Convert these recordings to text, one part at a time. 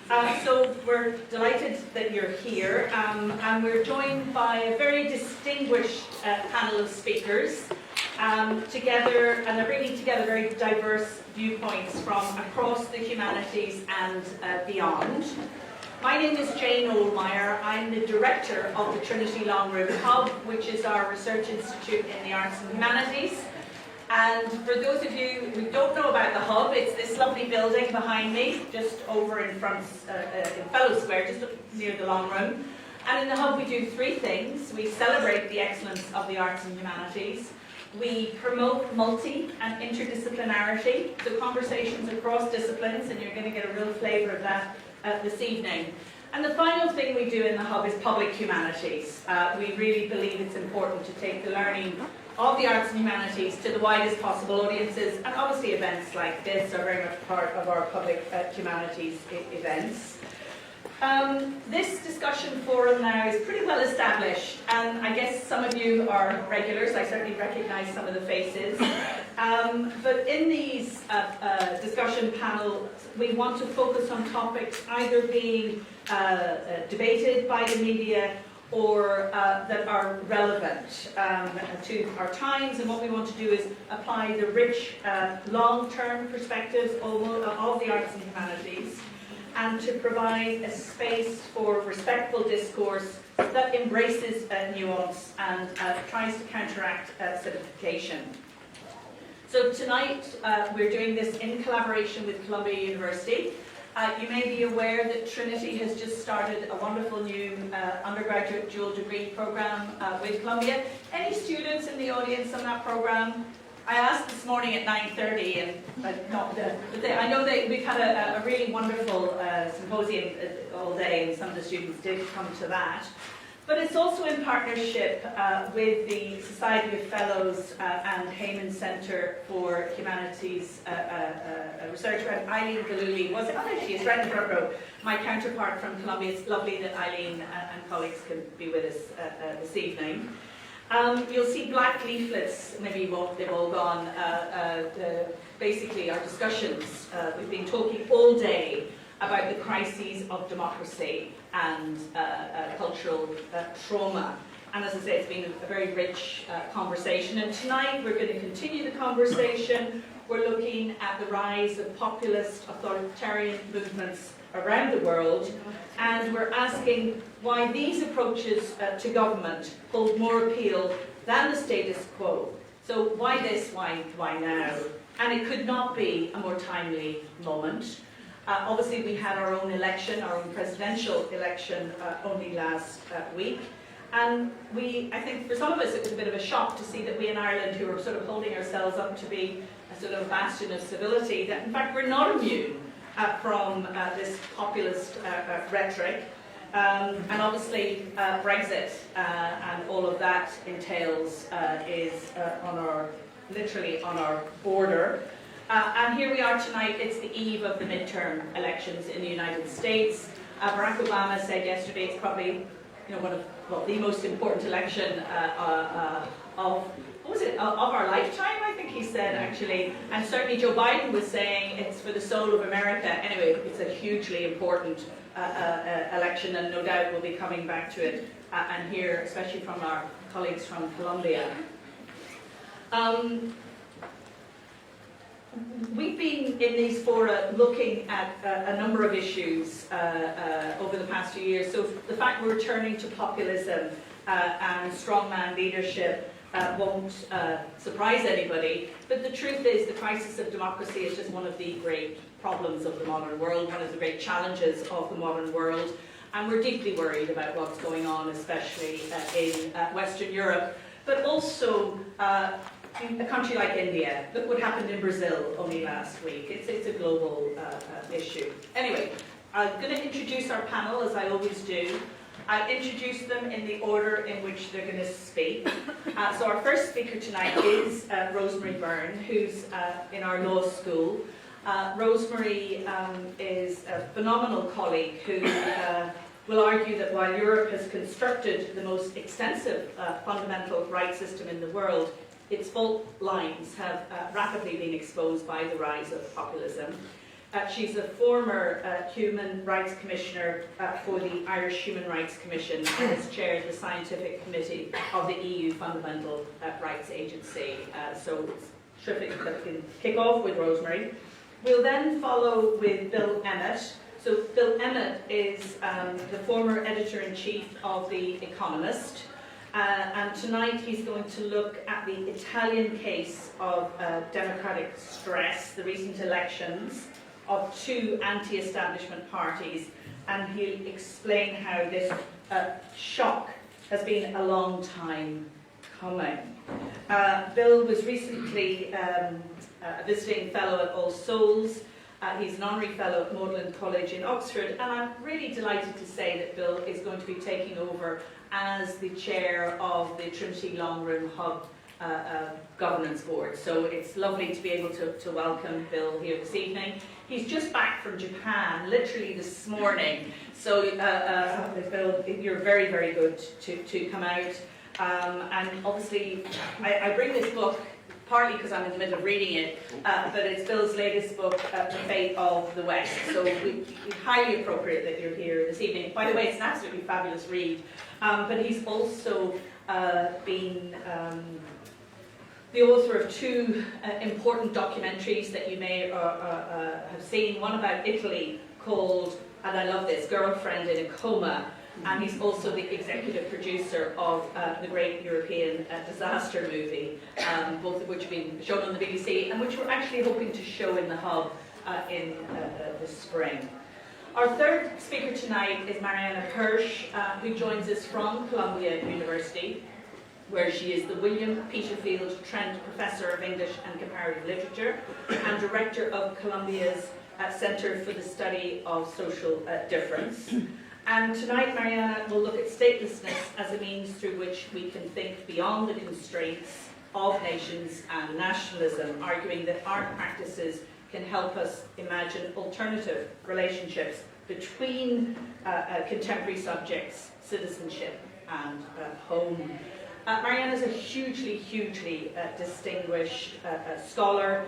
So we're delighted that you're here, and we're joined by a very distinguished panel of speakers together, and they're bringing together very diverse viewpoints from across the humanities and beyond. My name is Jane Oldmeyer. I'm the director of the Trinity Long Room Hub, which is our research institute in the arts and humanities. And for those of you who don't know about the Hub, it's this lovely building behind me, just over in front, in Fellow Square, just near the Long Room. And in the Hub we do three things. We celebrate the excellence of the arts and humanities. We promote multi and interdisciplinarity, so conversations across disciplines, and you're going to get a real flavour of that this evening. And the final thing we do in the Hub is public humanities. We really believe it's important to take the learning of the arts and humanities to the widest possible audiences, and obviously events like this are very much part of our public humanities events. This discussion forum now is pretty well established, and I guess some of you are regulars. I certainly recognise some of the faces. But in these discussion panels, we want to focus on topics either being debated by the media or that are relevant to our times, and what we want to do is apply the rich long-term perspectives of the arts and humanities, and to provide a space for respectful discourse that embraces nuance and tries to counteract simplification. So tonight we're doing this in collaboration with Columbia University. You may be aware that Trinity has just started a wonderful new undergraduate dual degree program with Columbia. Any students in the audience on that program? I asked this morning at 9:30, and I know that we've had a really wonderful symposium all day, and some of the students did come to that. But it's also in partnership with the Society of Fellows and Heyman Centre for Humanities Research. And Eileen Galuli was, oh there she is, right in the front row, my counterpart from Columbia. It's lovely that Eileen and colleagues can be with us this evening. You'll see black leaflets, maybe they've all gone, basically our discussions. We've been talking all day about the crises of democracy and cultural trauma. And as I say, it's been a very rich conversation. And tonight we're going to continue the conversation. We're looking at the rise of populist, authoritarian movements around the world. And we're asking why these approaches to government hold more appeal than the status quo. So why this, why now? And it could not be a more timely moment. Obviously, we had our own election, our own presidential election only last week. And I think for some of us it was a bit of a shock to see that we in Ireland, who are sort of holding ourselves up to be a sort of bastion of civility, that in fact we're not immune from this populist rhetoric. And obviously Brexit and all of that entails is literally on our border. And here we are tonight. It's the eve of the midterm elections in the United States. Barack Obama said yesterday it's probably one of the most important election of our lifetime, I think he said actually. And certainly Joe Biden was saying it's for the soul of America. Anyway, it's a hugely important election, and no doubt we'll be coming back to it and hear, especially from our colleagues from Columbia. We've been in these fora looking at a number of issues over the past few years. So the fact we're returning to populism and strongman leadership won't surprise anybody. But the truth is the crisis of democracy is just one of the great problems of the modern world, one of the great challenges of the modern world. And we're deeply worried about what's going on, especially in Western Europe, but also in a country like India. Look what happened in Brazil only last week. It's a global issue. Anyway, I'm going to introduce our panel, as I always do. I'll introduce them in the order in which they're going to speak. So our first speaker tonight is Rosemary Byrne, who's in our law school. Rosemary is a phenomenal colleague who will argue that while Europe has constructed the most extensive fundamental rights system in the world, its fault lines have rapidly been exposed by the rise of populism. She's a former Human Rights Commissioner for the Irish Human Rights Commission and has chaired the Scientific Committee of the EU Fundamental Rights Agency. So it's terrific that we can kick off with Rosemary. We'll then follow with Bill Emmett. So Bill Emmett is the former editor-in-chief of The Economist. And tonight he's going to look at the Italian case of democratic stress, the recent elections of two anti-establishment parties, and he'll explain how this shock has been a long time coming. Bill was recently a visiting fellow at All Souls. He's an honorary fellow at Magdalen College in Oxford, and I'm really delighted to say that Bill is going to be taking over as the chair of the Trinity Long Room Hub Governance Board. So it's lovely to be able to welcome Bill here this evening. He's just back from Japan, literally this morning. So Bill, you're very, very good to come out. And obviously, I bring this book partly because I'm in the middle of reading it, but it's Bill's latest book, The Fate of the West. So it's highly appropriate that you're here this evening. By the way, it's an absolutely fabulous read. But he's also been the author of two important documentaries that you may have seen. One about Italy called, and I love this, Girlfriend in a Coma. And he's also the executive producer of the great European disaster movie, both of which have been shown on the BBC and which we're actually hoping to show in the Hub in the spring. Our third speaker tonight is Mariana Hirsch, who joins us from Columbia University, where she is the William Peterfield Trent Professor of English and Comparative Literature and Director of Columbia's Center for the Study of Social Difference. And tonight, Mariana will look at statelessness as a means through which we can think beyond the constraints of nations and nationalism, arguing that art practices can help us imagine alternative relationships between contemporary subjects, citizenship and home. Mariana is a hugely distinguished scholar.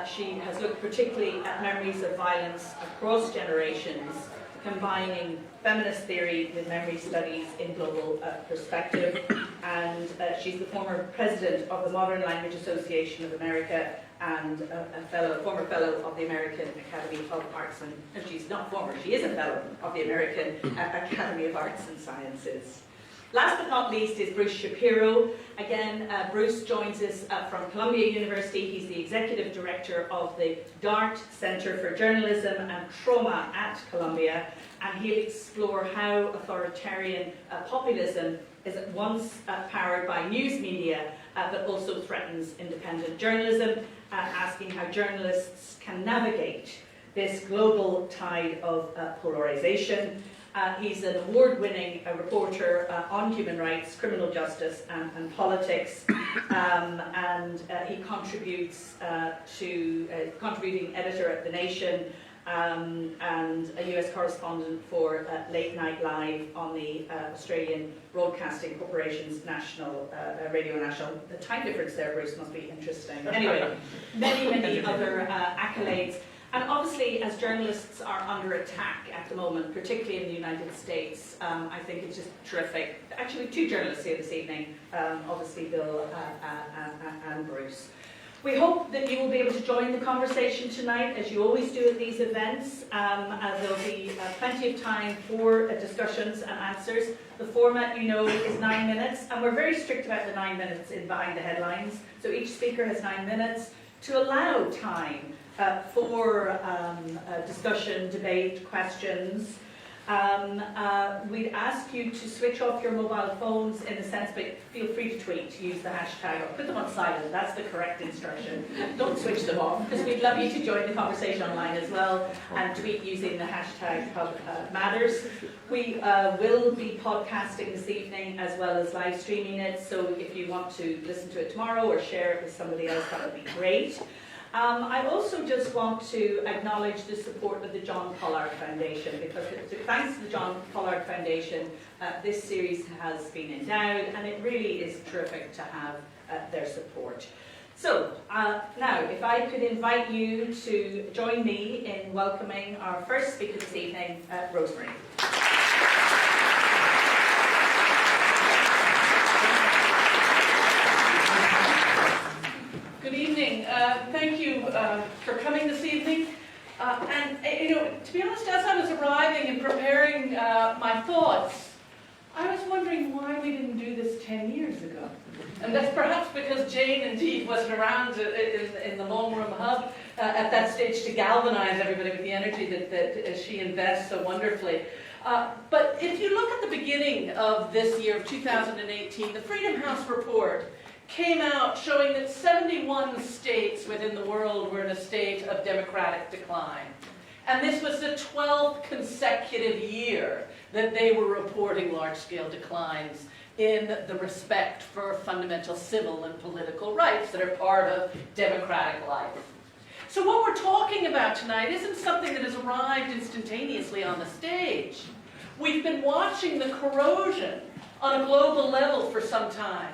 She has looked particularly at memories of violence across generations, combining feminist theory with memory studies in global perspective. And she's the former president of the Modern Language Association of America and a former fellow of the American Academy of Arts and she's not former, she is a fellow of the American Academy of Arts and Sciences. Last but not least is Bruce Shapiro. Again, Bruce joins us from Columbia University. He's the executive director of the DART Center for Journalism and Trauma at Columbia, and he'll explore how authoritarian populism is at once powered by news media, but also threatens independent journalism, asking how journalists can navigate this global tide of polarization. He's an award-winning reporter on human rights, criminal justice and politics, and he contributes to contributing editor at The Nation and a US correspondent for Late Night Live on the Australian Broadcasting Corporation's National Radio National. The time difference there, Bruce, must be interesting. Anyway, many other accolades. And obviously, as journalists are under attack at the moment, particularly in the United States, I think it's just terrific. Actually, two journalists here this evening, obviously Bill and Bruce. We hope that you will be able to join the conversation tonight, as you always do at these events. There'll be plenty of time for discussions and answers. The format, you know, is 9 minutes, and we're very strict about the 9 minutes in behind the headlines. So each speaker has 9 minutes to allow time for discussion, debate, questions. We'd ask you to switch off your mobile phones in a sense, but feel free to tweet, to use the hashtag, or put them on silent, that's the correct instruction. Don't switch them off, because we'd love you to join the conversation online as well, and tweet using the hashtag #matters. We will be podcasting this evening as well as live streaming it, so if you want to listen to it tomorrow or share it with somebody else, that would be great. I also just want to acknowledge the support of the John Pollard Foundation, because thanks to the John Pollard Foundation, this series has been endowed, and it really is terrific to have their support. So, now, if I could invite you to join me in welcoming our first speaker this evening, Rosemary. Good evening. Thank you for coming this evening. To be honest, as I was arriving and preparing my thoughts, I was wondering why we didn't do this 10 years ago. And that's perhaps because Jane indeed wasn't around in the long room hub at that stage to galvanize everybody with the energy that she invests so wonderfully. But if you look at the beginning of this year of 2018, the Freedom House report came out showing that 71 states within the world were in a state of democratic decline. And this was the 12th consecutive year that they were reporting large-scale declines in the respect for fundamental civil and political rights that are part of democratic life. So what we're talking about tonight isn't something that has arrived instantaneously on the stage. We've been watching the corrosion on a global level for some time.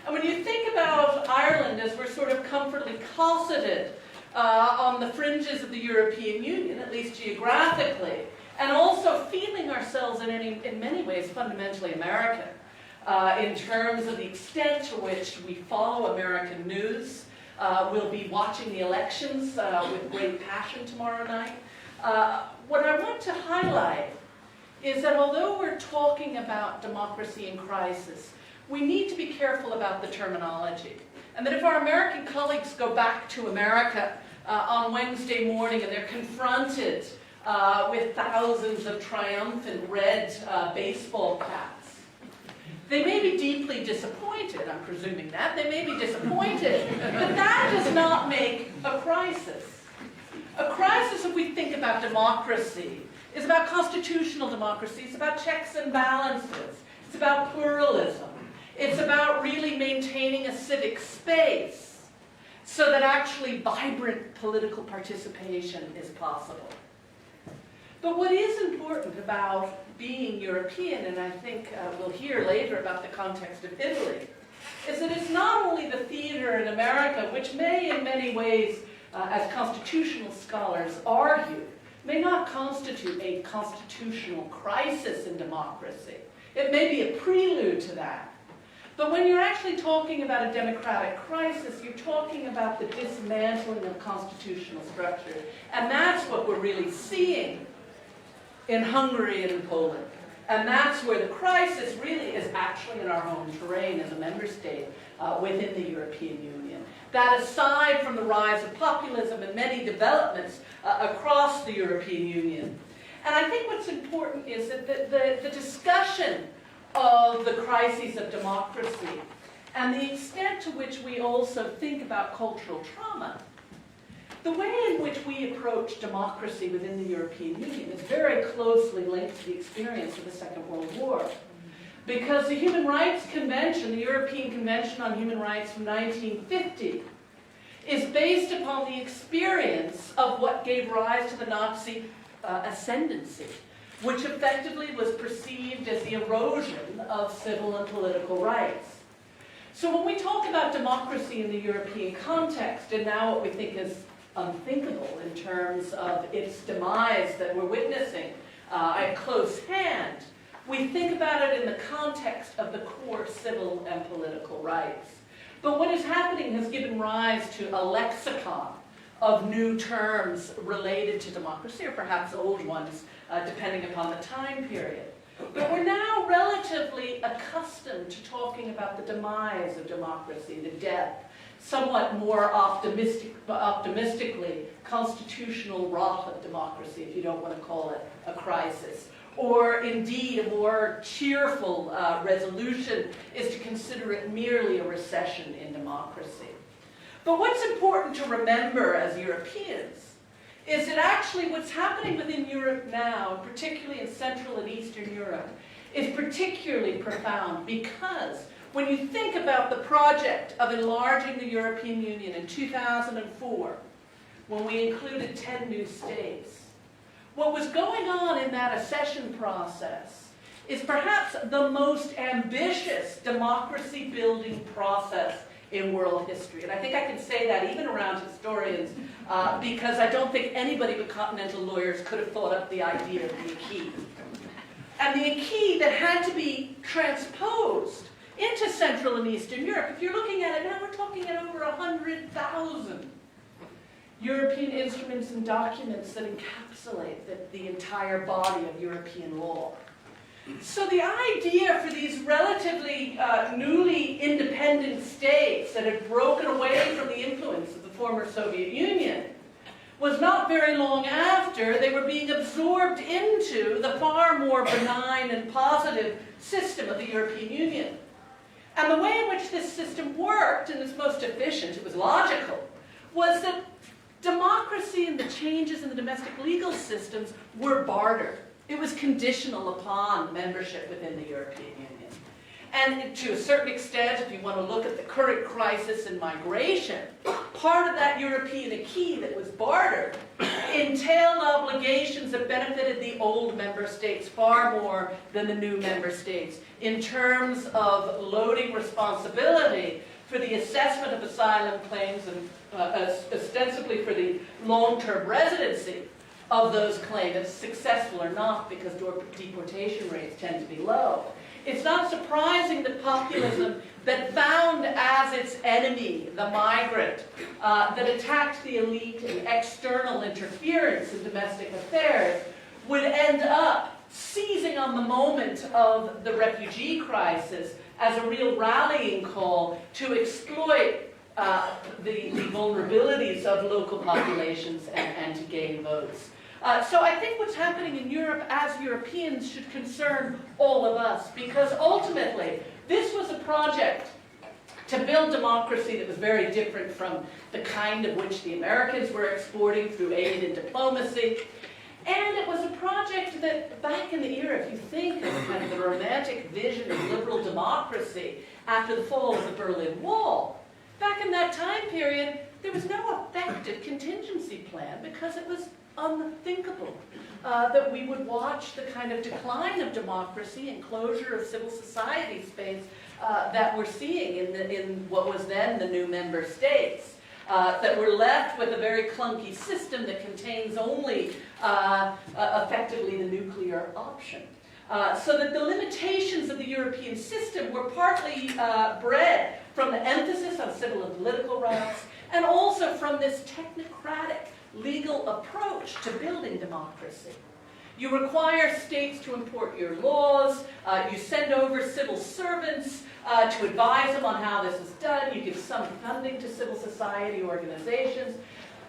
And when you think about Ireland as we're sort of comfortably closeted on the fringes of the European Union, at least geographically, and also feeling ourselves in many ways fundamentally American, in terms of the extent to which we follow American news. We'll be watching the elections with great passion tomorrow night. What I want to highlight is that although we're talking about democracy in crisis, we need to be careful about the terminology. And that if our American colleagues go back to America on Wednesday morning and they're confronted with thousands of triumphant red baseball caps, they may be deeply disappointed. I'm presuming that. They may be disappointed. But that does not make a crisis. A crisis, if we think about democracy, is about constitutional democracy. It's about checks and balances. It's about pluralism. It's about really maintaining a civic space so that actually vibrant political participation is possible. But what is important about being European, and I think we'll hear later about the context of Italy, is that it's not only the theater in America, which may in many ways, as constitutional scholars argue, may not constitute a constitutional crisis in democracy. It may be a prelude to that. But when you're actually talking about a democratic crisis, you're talking about the dismantling of constitutional structure. And that's what we're really seeing in Hungary and in Poland. And that's where the crisis really is actually in our home terrain as a member state within the European Union. That aside from the rise of populism and many developments across the European Union. And I think what's important is that the discussion of the crises of democracy and the extent to which we also think about cultural trauma, the way in which we approach democracy within the European Union is very closely linked to the experience of the Second World War. Because the Human Rights Convention, the European Convention on Human Rights from 1950, is based upon the experience of what gave rise to the Nazi ascendancy, which effectively was perceived as the erosion of civil and political rights. So when we talk about democracy in the European context, and now what we think is unthinkable in terms of its demise that we're witnessing at close hand, we think about it in the context of the core civil and political rights. But what is happening has given rise to a lexicon of new terms related to democracy, or perhaps old ones, depending upon the time period. But we're now relatively accustomed to talking about the demise of democracy, the death, somewhat more optimistically, constitutional rot of democracy, if you don't want to call it a crisis. Or indeed, a more cheerful resolution is to consider it merely a recession in democracy. But what's important to remember as Europeans is that actually what's happening within Europe now, particularly in Central and Eastern Europe, is particularly profound because when you think about the project of enlarging the European Union in 2004, when we included 10 new states, what was going on in that accession process is perhaps the most ambitious democracy-building process in world history. And I think I can say that even around historians, because I don't think anybody but continental lawyers could have thought up the idea of the acquis. And the acquis that had to be transposed into Central and Eastern Europe. If you're looking at it now, we're talking at over 100,000 European instruments and documents that encapsulate the entire body of European law. So the idea for these relatively newly independent states that had broken away from the influence of the former Soviet Union was not very long after they were being absorbed into the far more benign and positive system of the European Union. And the way in which this system worked, and it's most efficient, it was logical, was that democracy and the changes in the domestic legal systems were bartered. It was conditional upon membership within the European Union. And to a certain extent, if you want to look at the current crisis in migration, part of that European acquis that was bartered entailed obligations that benefited the old member states far more than the new member states in terms of loading responsibility for the assessment of asylum claims and ostensibly for the long-term residency of those claimants, successful or not, because deportation rates tend to be low. It's not surprising that populism that found as its enemy the migrant, that attacked the elite and external interference in domestic affairs, would end up seizing on the moment of the refugee crisis as a real rallying call to exploit the vulnerabilities of local populations and to gain votes. So I think what's happening in Europe as Europeans should concern all of us, because ultimately this was a project to build democracy that was very different from the kind of which the Americans were exporting through aid and diplomacy. And it was a project that, back in the era, if you think of kind of the romantic vision of liberal democracy after the fall of the Berlin Wall, back in that time period, there was no effective contingency plan because it was unthinkable that we would watch the kind of decline of democracy and closure of civil society space that we're seeing in what was then the new member states. That we're left with a very clunky system that contains only effectively the nuclear option. So that the limitations of the European system were partly bred from the emphasis on civil and political rights, and also from this technocratic legal approach to building democracy. You require states to import your laws, you send over civil servants to advise them on how this is done, you give some funding to civil society organizations,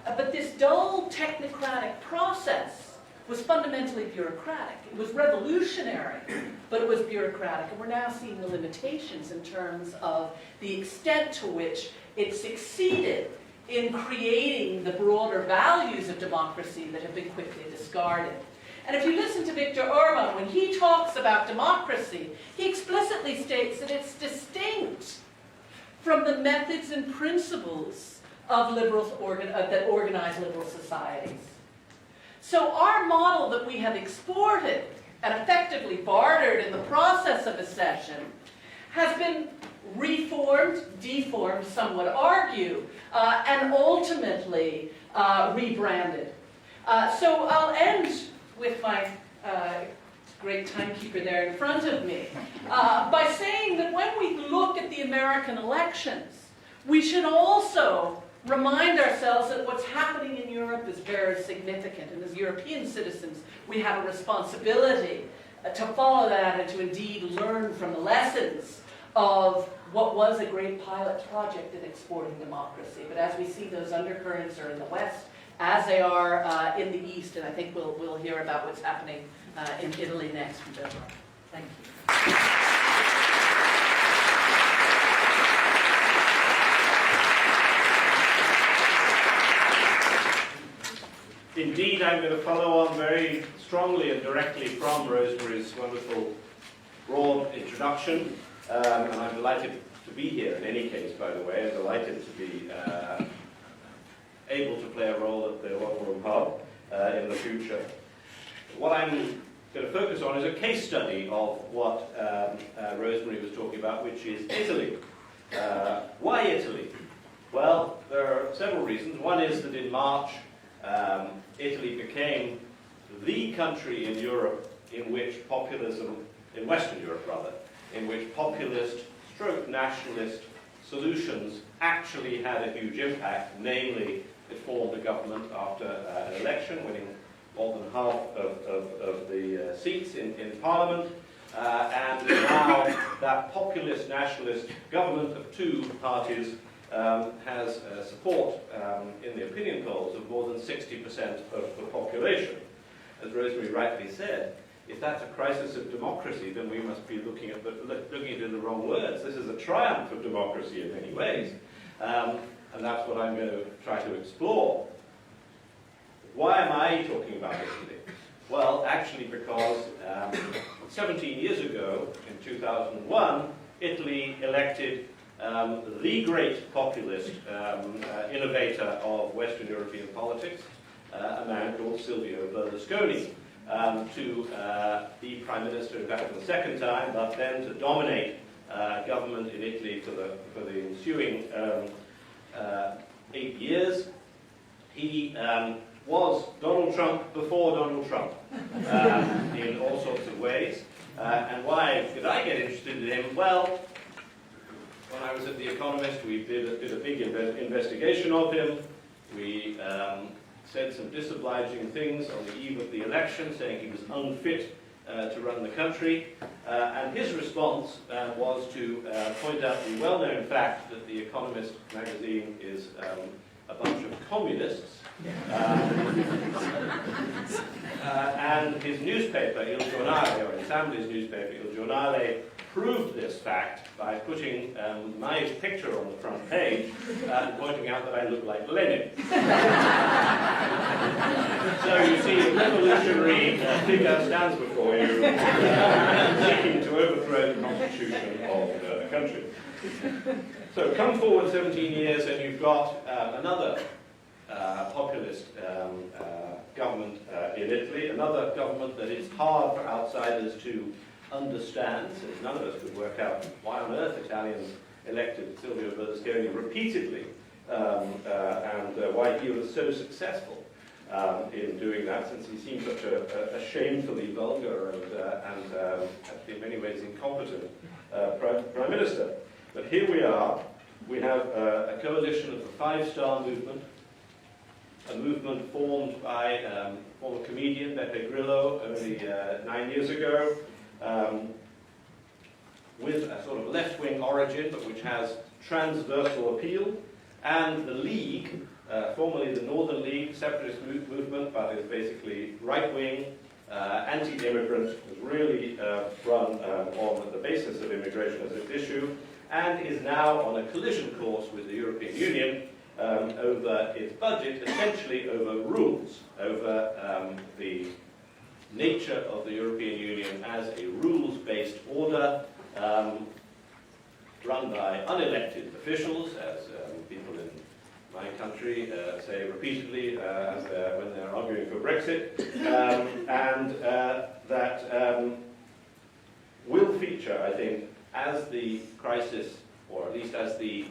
but this dull technocratic process was fundamentally bureaucratic. It was revolutionary, but it was bureaucratic, and we're now seeing the limitations in terms of the extent to which it succeeded in creating the broader values of democracy that have been quickly discarded. And if you listen to Viktor Orban, when he talks about democracy, he explicitly states that it's distinct from the methods and principles of that organize liberal societies. So our model that we have exported and effectively bartered in the process of accession has been reformed, deformed, some would argue, and ultimately rebranded. So I'll end with my great timekeeper there in front of me by saying that when we look at the American elections, we should also remind ourselves that what's happening in Europe is very significant, and as European citizens, we have a responsibility to follow that and to indeed learn from the lessons of what was a great pilot project in exporting democracy. But as we see, those undercurrents are in the West, as they are in the East, and I think we'll hear about what's happening in Italy next from Deborah. Thank you. Indeed, I'm going to follow on very strongly and directly from Rosemary's wonderful, broad introduction. And I'm delighted to be here in any case, by the way. I'm delighted to be able to play a role at the Long Room Hub in the future. What I'm going to focus on is a case study of what Rosemary was talking about, which is Italy. Why Italy? Well, there are several reasons. One is that in March, Italy became the country in Europe in which populism, in Western Europe rather, in which populist stroke nationalist solutions actually had a huge impact. Namely, it formed a government after an election, winning more than half of the seats in Parliament. And now that populist nationalist government of two parties has support in the opinion polls of more than 60% of the population. As Rosemary rightly said, if that's a crisis of democracy, then we must be looking at it in the wrong words. This is a triumph of democracy in many ways, and that's what I'm going to try to explore. Why am I talking about Italy? Well, actually because 17 years ago, in 2001, Italy elected the great populist innovator of Western European politics, a man called Silvio Berlusconi, to be Prime Minister, in fact, for the second time, but then to dominate government in Italy for the ensuing 8 years. He was Donald Trump before Donald Trump in all sorts of ways. And why did I get interested in him? Well, when I was at The Economist, we did a big investigation of him. We said some disobliging things on the eve of the election, saying he was unfit to run the country. And his response was to point out the well-known fact that The Economist magazine is a bunch of communists. And his newspaper, Il Giornale, or his family's newspaper, Il Giornale, proved this fact by putting my picture on the front page and pointing out that I look like Lenin. So you see, a revolutionary figure stands before you, seeking to overthrow the constitution of the country. So come forward 17 years and you've got another populist government in Italy, another government that is hard for outsiders to understand, since none of us could work out why on earth Italians elected Silvio Berlusconi repeatedly and why he was so successful in doing that, since he seemed such a shamefully vulgar and actually in many ways incompetent prime minister. But here we are. We have a coalition of the Five-Star Movement, a movement formed by former comedian Beppe Grillo only 9 years ago, with a sort of left-wing origin, but which has transversal appeal, and the League, formerly the Northern League, separatist movement, but is basically right-wing, anti-immigrant, was really run on the basis of immigration as its issue, and is now on a collision course with the European Union over its budget, essentially over rules, over the nature of the European Union as a rules-based order run by unelected officials, as people in my country say repeatedly when they're arguing for Brexit, and that will feature, I think, as the crisis, or at least as the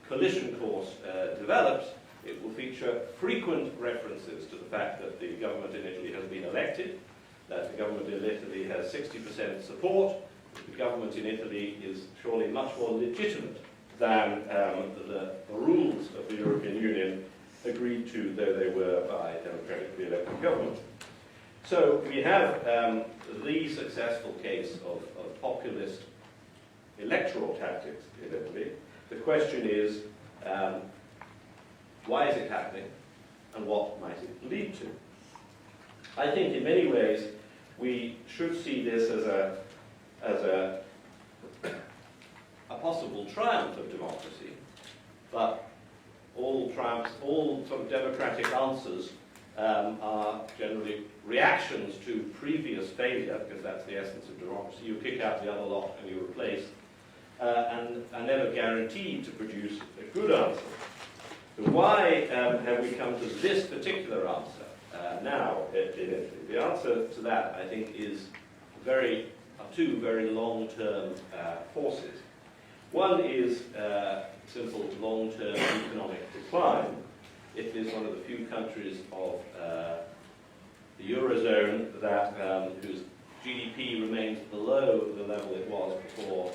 collision course develops. It will feature frequent references to the fact that the government in Italy has been elected, that the government in Italy has 60% support, that the government in Italy is surely much more legitimate than the rules of the European Union agreed to, though they were by democratically elected government. So we have the successful case of populist electoral tactics in Italy. The question is, why is it happening, and what might it lead to? I think in many ways we should see this as a possible triumph of democracy, but all triumphs, all sort of democratic answers are generally reactions to previous failure, because that's the essence of democracy. You kick out the other lot and you replace, and are never guaranteed to produce a good answer. So why have we come to this particular answer now in Italy? The answer to that, I think, is two very long-term forces. One is simple long-term economic decline. Italy is one of the few countries of the Eurozone that whose GDP remains below the level it was before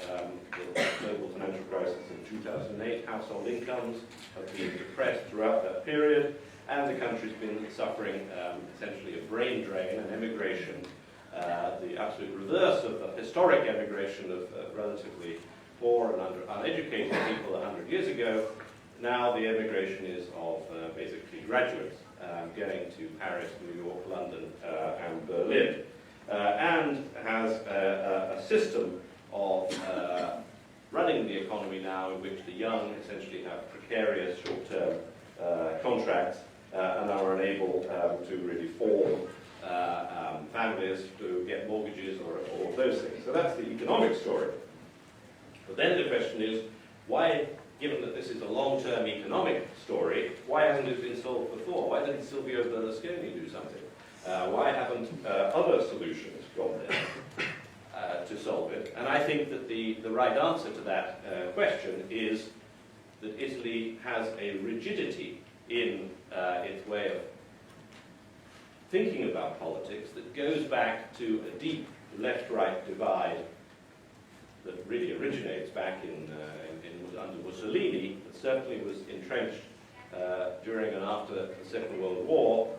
the global financial crisis in 2008. Household incomes have been depressed throughout that period, and the country's been suffering essentially a brain drain and emigration, the absolute reverse of the historic emigration of relatively poor and uneducated people 100 years ago. Now the emigration is of basically graduates going to Paris, New York, London, and Berlin. And has a system of running the economy now in which the young essentially have precarious short-term contracts and are unable to really form families, to get mortgages or those things. So that's the economic story. But then the question is, why, given that this is a long-term economic story, why hasn't it been solved before? Why didn't Silvio Berlusconi do something? Why haven't other solutions gone there to solve it? And I think that the right answer to that question is that Italy has a rigidity in its way of thinking about politics that goes back to a deep left-right divide that really originates back under Mussolini, but certainly was entrenched during and after the Second World War,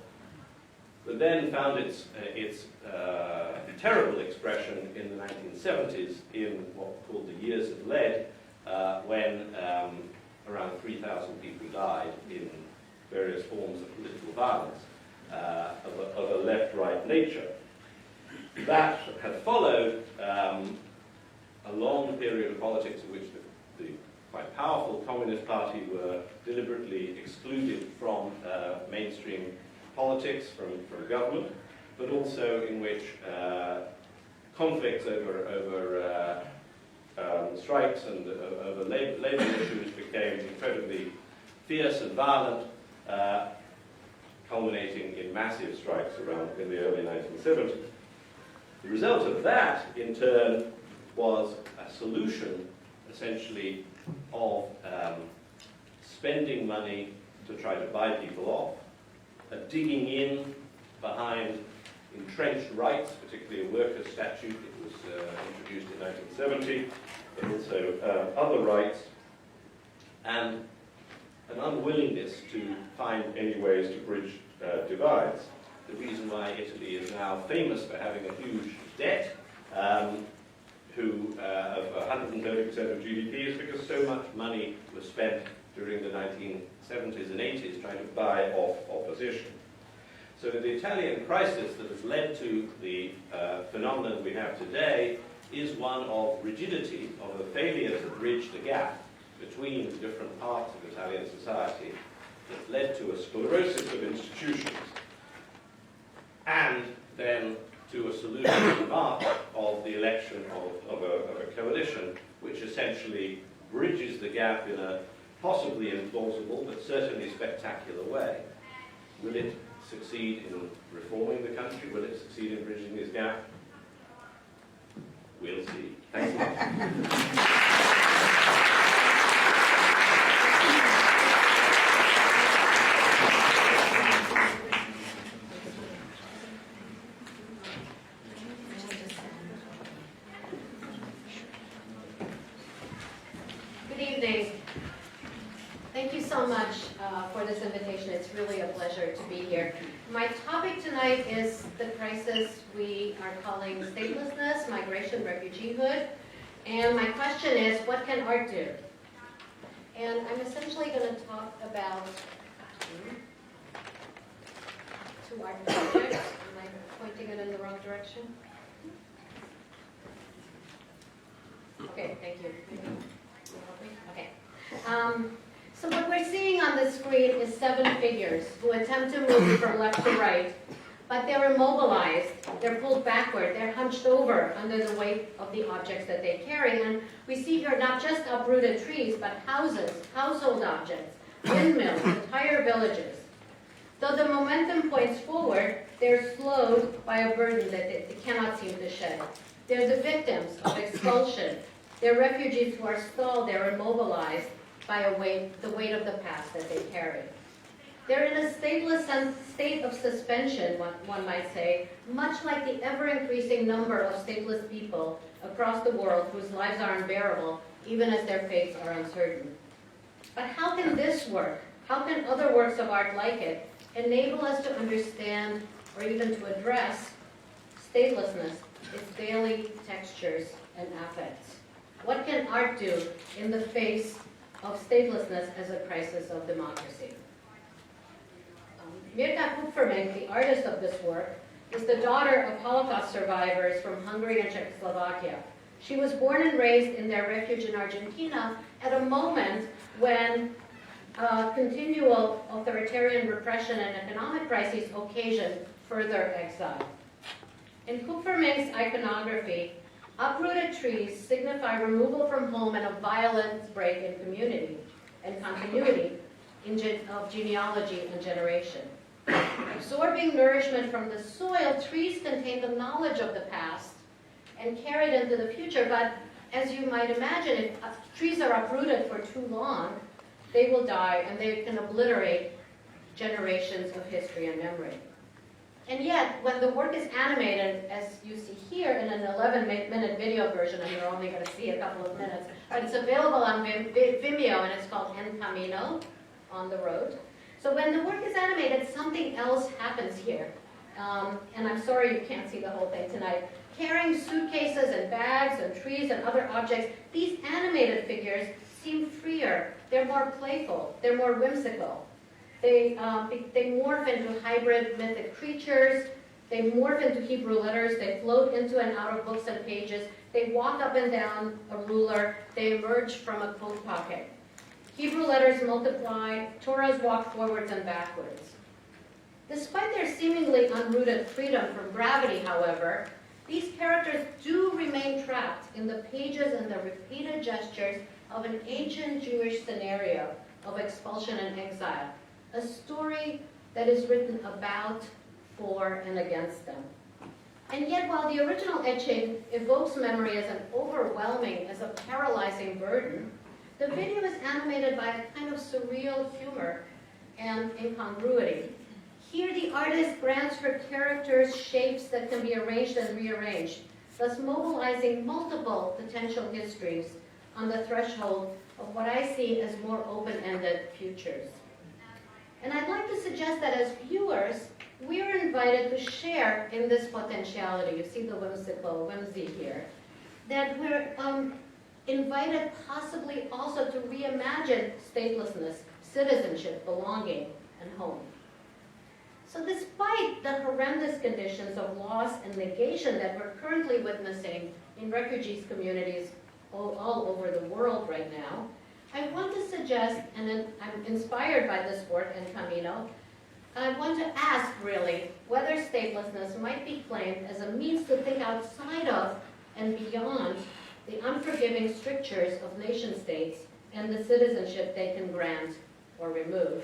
but then found its terrible expression in the 1970s in what were called the Years of Lead, when around 3,000 people died in various forms of political violence of a left-right nature. That had followed a long period of politics in which the quite powerful Communist Party were deliberately excluded from mainstream politics, from government, but also in which conflicts over strikes and over labour issues became incredibly fierce and violent, culminating in massive strikes around in the early 1970s. The result of that, in turn, was a solution, essentially, of spending money to try to buy people off, digging in behind entrenched rights, particularly a workers' statute that was introduced in 1970, but also other rights, and an unwillingness to find any ways to bridge divides. The reason why Italy is now famous for having a huge debt, of 130% of GDP, is because so much money was spent during the 1970s and 80s trying to buy off opposition. So the Italian crisis that has led to the phenomenon we have today is one of rigidity, of a failure to bridge the gap between the different parts of Italian society that led to a sclerosis of institutions, and then to a solution in March of the election of a coalition which essentially bridges the gap in a possibly implausible but certainly spectacular way. Will it succeed in reforming the country? Will it succeed in bridging this gap? We'll see. Thanks a lot. Good evening. Thank you so much for this invitation. It's really a pleasure to be here. My topic tonight is the crisis we are calling statelessness, migration, refugeehood. And my question is, what can art do? And I'm essentially going to talk about two art projects. Am I pointing it in the wrong direction? Okay, thank you. Okay. So what we're seeing on the screen is 7 figures who attempt to move from left to right, but they're immobilized, they're pulled backward, they're hunched over under the weight of the objects that they carry. And we see here not just uprooted trees, but houses, household objects, windmills, entire villages. Though the momentum points forward, they're slowed by a burden that they cannot seem to shed. They're the victims of expulsion, They're refugees who are stalled, they're immobilized by the weight of the past that they carry. They're in a stateless state of suspension, one might say, much like the ever-increasing number of stateless people across the world whose lives are unbearable, even as their fates are uncertain. But how can this work? How can other works of art like it enable us to understand or even to address statelessness, its daily textures and affects? What can art do in the face of statelessness as a crisis of democracy? Mirta Kupfermink, the artist of this work, is the daughter of Holocaust survivors from Hungary and Czechoslovakia. She was born and raised in their refuge in Argentina at a moment when continual authoritarian repression and economic crises occasioned further exile. In Kupfermink's iconography, uprooted trees signify removal from home and a violent break in community and continuity of genealogy and generation. Absorbing nourishment from the soil, trees contain the knowledge of the past and carried into the future, but as you might imagine, if trees are uprooted for too long, they will die and they can obliterate generations of history and memory. And yet, when the work is animated, as you see here in an 11-minute video version, and you're only going to see a couple of minutes, but it's available on Vimeo, and it's called En Camino, on the road. So when the work is animated, something else happens here. And I'm sorry you can't see the whole thing tonight. Carrying suitcases and bags and trees and other objects, these animated figures seem freer. They're more playful. They're more whimsical. They morph into hybrid mythic creatures. They morph into Hebrew letters. They float into and out of books and pages. They walk up and down a ruler. They emerge from a coat pocket. Hebrew letters multiply. Torahs walk forwards and backwards. Despite their seemingly unrooted freedom from gravity, however, these characters do remain trapped in the pages and the repeated gestures of an ancient Jewish scenario of expulsion and exile, a story that is written about, for, and against them. And yet, while the original etching evokes memory as an overwhelming, as a paralyzing burden, the video is animated by a kind of surreal humor and incongruity. Here, the artist grants her characters shapes that can be arranged and rearranged, thus mobilizing multiple potential histories on the threshold of what I see as more open-ended futures. And I'd like to suggest that as viewers, we are invited to share in this potentiality. You see the whimsical whimsy here. That we're invited possibly also to reimagine statelessness, citizenship, belonging, and home. So despite the horrendous conditions of loss and negation that we're currently witnessing in refugees communities all over the world right now, I want to suggest, and I'm inspired by this work in Camino, I want to ask really whether statelessness might be claimed as a means to think outside of and beyond the unforgiving strictures of nation states and the citizenship they can grant or remove.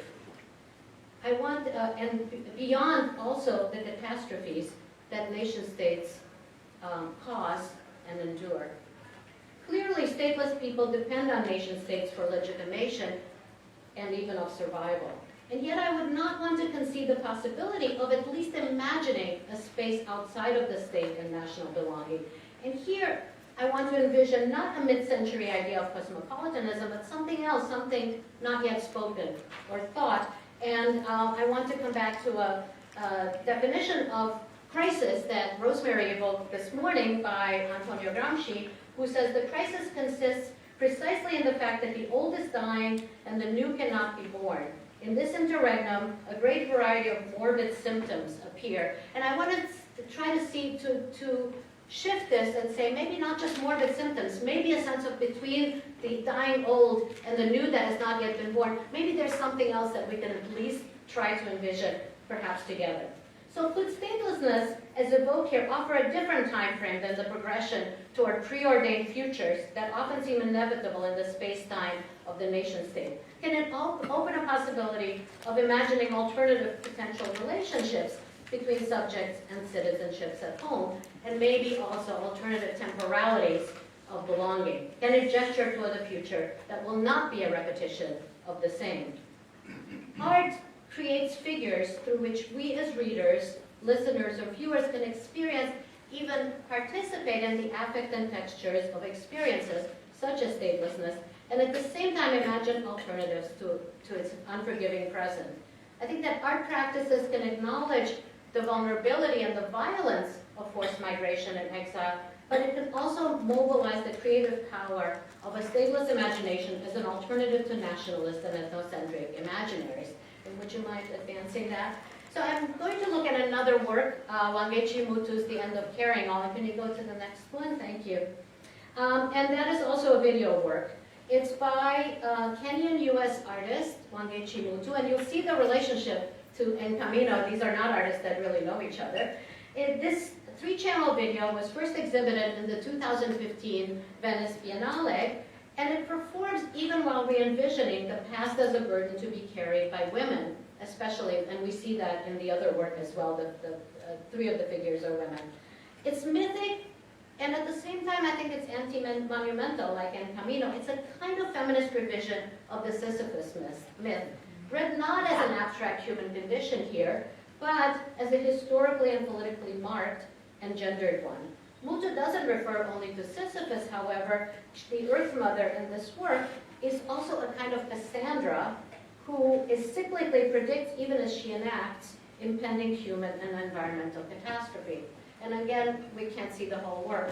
I want, and beyond also the catastrophes that nation states cause and endure. Clearly, stateless people depend on nation states for legitimation and even of survival. And yet I would not want to concede the possibility of at least imagining a space outside of the state and national belonging. And here, I want to envision not a mid-century idea of cosmopolitanism, but something else, something not yet spoken or thought. And I want to come back to a definition of crisis that Rosemary evoked this morning by Antonio Gramsci, who says the crisis consists precisely in the fact that the old is dying and the new cannot be born. In this interregnum, a great variety of morbid symptoms appear. And I want to try to see, to shift this and say maybe not just morbid symptoms, maybe a sense of between the dying old and the new that has not yet been born. Maybe there's something else that we can at least try to envision, perhaps together. So could statelessness, as evoked here, offer a different time frame than the progression toward preordained futures that often seem inevitable in the space-time of the nation-state? Can it open a possibility of imagining alternative potential relationships between subjects and citizenships at home, and maybe also alternative temporalities of belonging? Can it gesture toward a future that will not be a repetition of the same? Art creates figures through which we as readers, listeners, or viewers can experience, even participate in the affect and textures of experiences such as statelessness, and at the same time imagine alternatives to its unforgiving present. I think that art practices can acknowledge the vulnerability and the violence of forced migration and exile, but it can also mobilize the creative power of a stateless imagination as an alternative to nationalist and ethnocentric imaginaries. And would you mind advancing that? So I'm going to look at another work, Wangechi Mutu's The End of Carrying All. And can you go to the next one? Thank you. And that is also a video work. It's by Kenyan-US artist, Wangechi Mutu, and you'll see the relationship to En Camino. These are not artists that really know each other. This 3-channel video was first exhibited in the 2015 Venice Biennale, and it performs even while re-envisioning the past as a burden to be carried by women, especially, and we see that in the other work as well, the 3 of the figures are women. It's mythic, and at the same time, I think it's anti-monumental, like En Camino. It's a kind of feminist revision of the Sisyphus myth, read not as an abstract human condition here, but as a historically and politically marked and gendered one. Mutu doesn't refer only to Sisyphus, however. The Earth Mother in this work is also a kind of Cassandra who is cyclically predicts, even as she enacts, impending human and environmental catastrophe. And again, we can't see the whole work,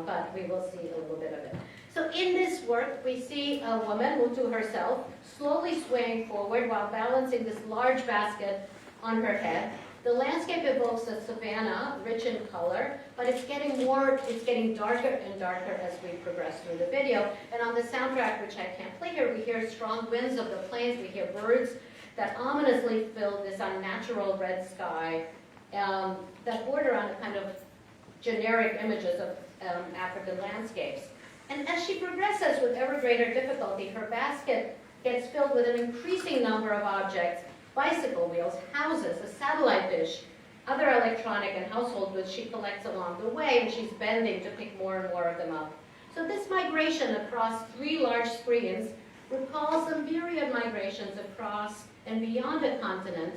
but we will see a little bit of it. So in this work, we see a woman, Mutu herself, slowly swaying forward while balancing this large basket on her head. The landscape evokes a savanna, rich in color, but it's getting darker and darker as we progress through the video. And on the soundtrack, which I can't play here, we hear strong winds of the plains, we hear birds that ominously fill this unnatural red sky that border on a kind of generic images of African landscapes. And as she progresses with ever greater difficulty, her basket gets filled with an increasing number of objects: bicycle wheels, houses, a satellite dish, other electronic and household goods she collects along the way, and she's bending to pick more and more of them up. So this migration across 3 large screens recalls a myriad migrations across and beyond a continent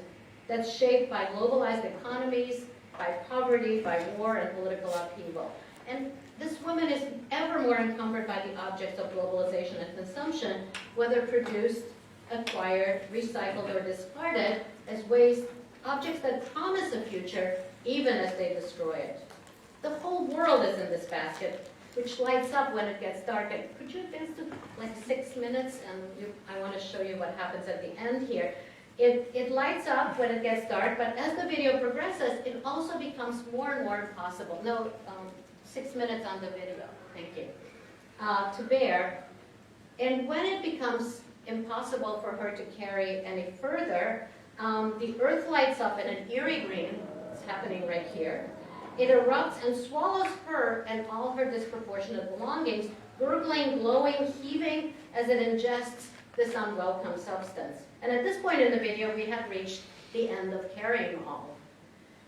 that's shaped by globalized economies, by poverty, by war and political upheaval. And this woman is ever more encumbered by the objects of globalization and consumption, whether produced, acquired, recycled, or discarded, as waste, objects that promise a future even as they destroy it. The whole world is in this basket, which lights up when it gets dark. And could you advance to like 6 minutes? And I want to show you what happens at the end here. It lights up when it gets dark, but as the video progresses, it also becomes more and more impossible. No, 6 minutes on the video, thank you, to bear. And when it becomes impossible for her to carry any further, the earth lights up in an eerie green. It's happening right here. It erupts and swallows her and all her disproportionate belongings, gurgling, glowing, heaving as it ingests this unwelcome substance. And at this point in the video, we have reached the end of carrying all.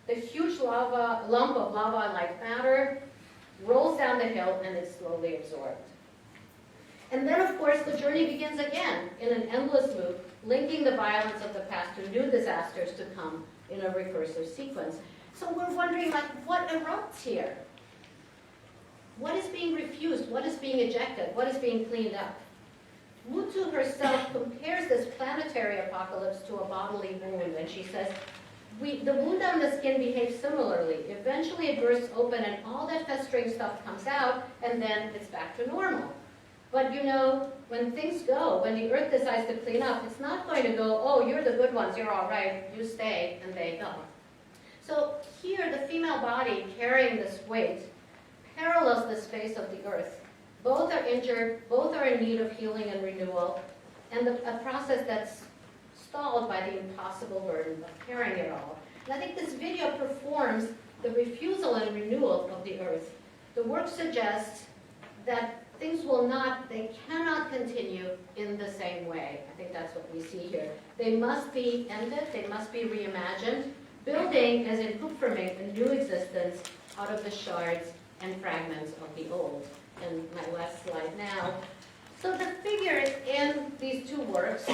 The huge lump of lava-like matter rolls down the hill and is slowly absorbed. And then, of course, the journey begins again in an endless loop, linking the violence of the past to new disasters to come in a recursive sequence. So we're wondering, like, what erupts here? What is being refused? What is being ejected? What is being cleaned up? Mutu herself compares this planetary apocalypse to a bodily wound, and she says, the wound on the skin behaves similarly. Eventually it bursts open and all that festering stuff comes out, and then it's back to normal. But you know, when things go, when the earth decides to clean up, it's not going to go, oh, you're the good ones, you're all right, you stay, and they go. So here, the female body carrying this weight parallels the space of the earth. Both are injured, both are in need of healing and renewal, and a process that's stalled by the impossible burden of carrying it all. And I think this video performs the refusal and renewal of the earth. The work suggests that things they cannot continue in the same way. I think that's what we see here. They must be ended, they must be reimagined, building, as in Kupfermink, a new existence out of the shards and fragments of the old. And my last slide now. So the figures in these two works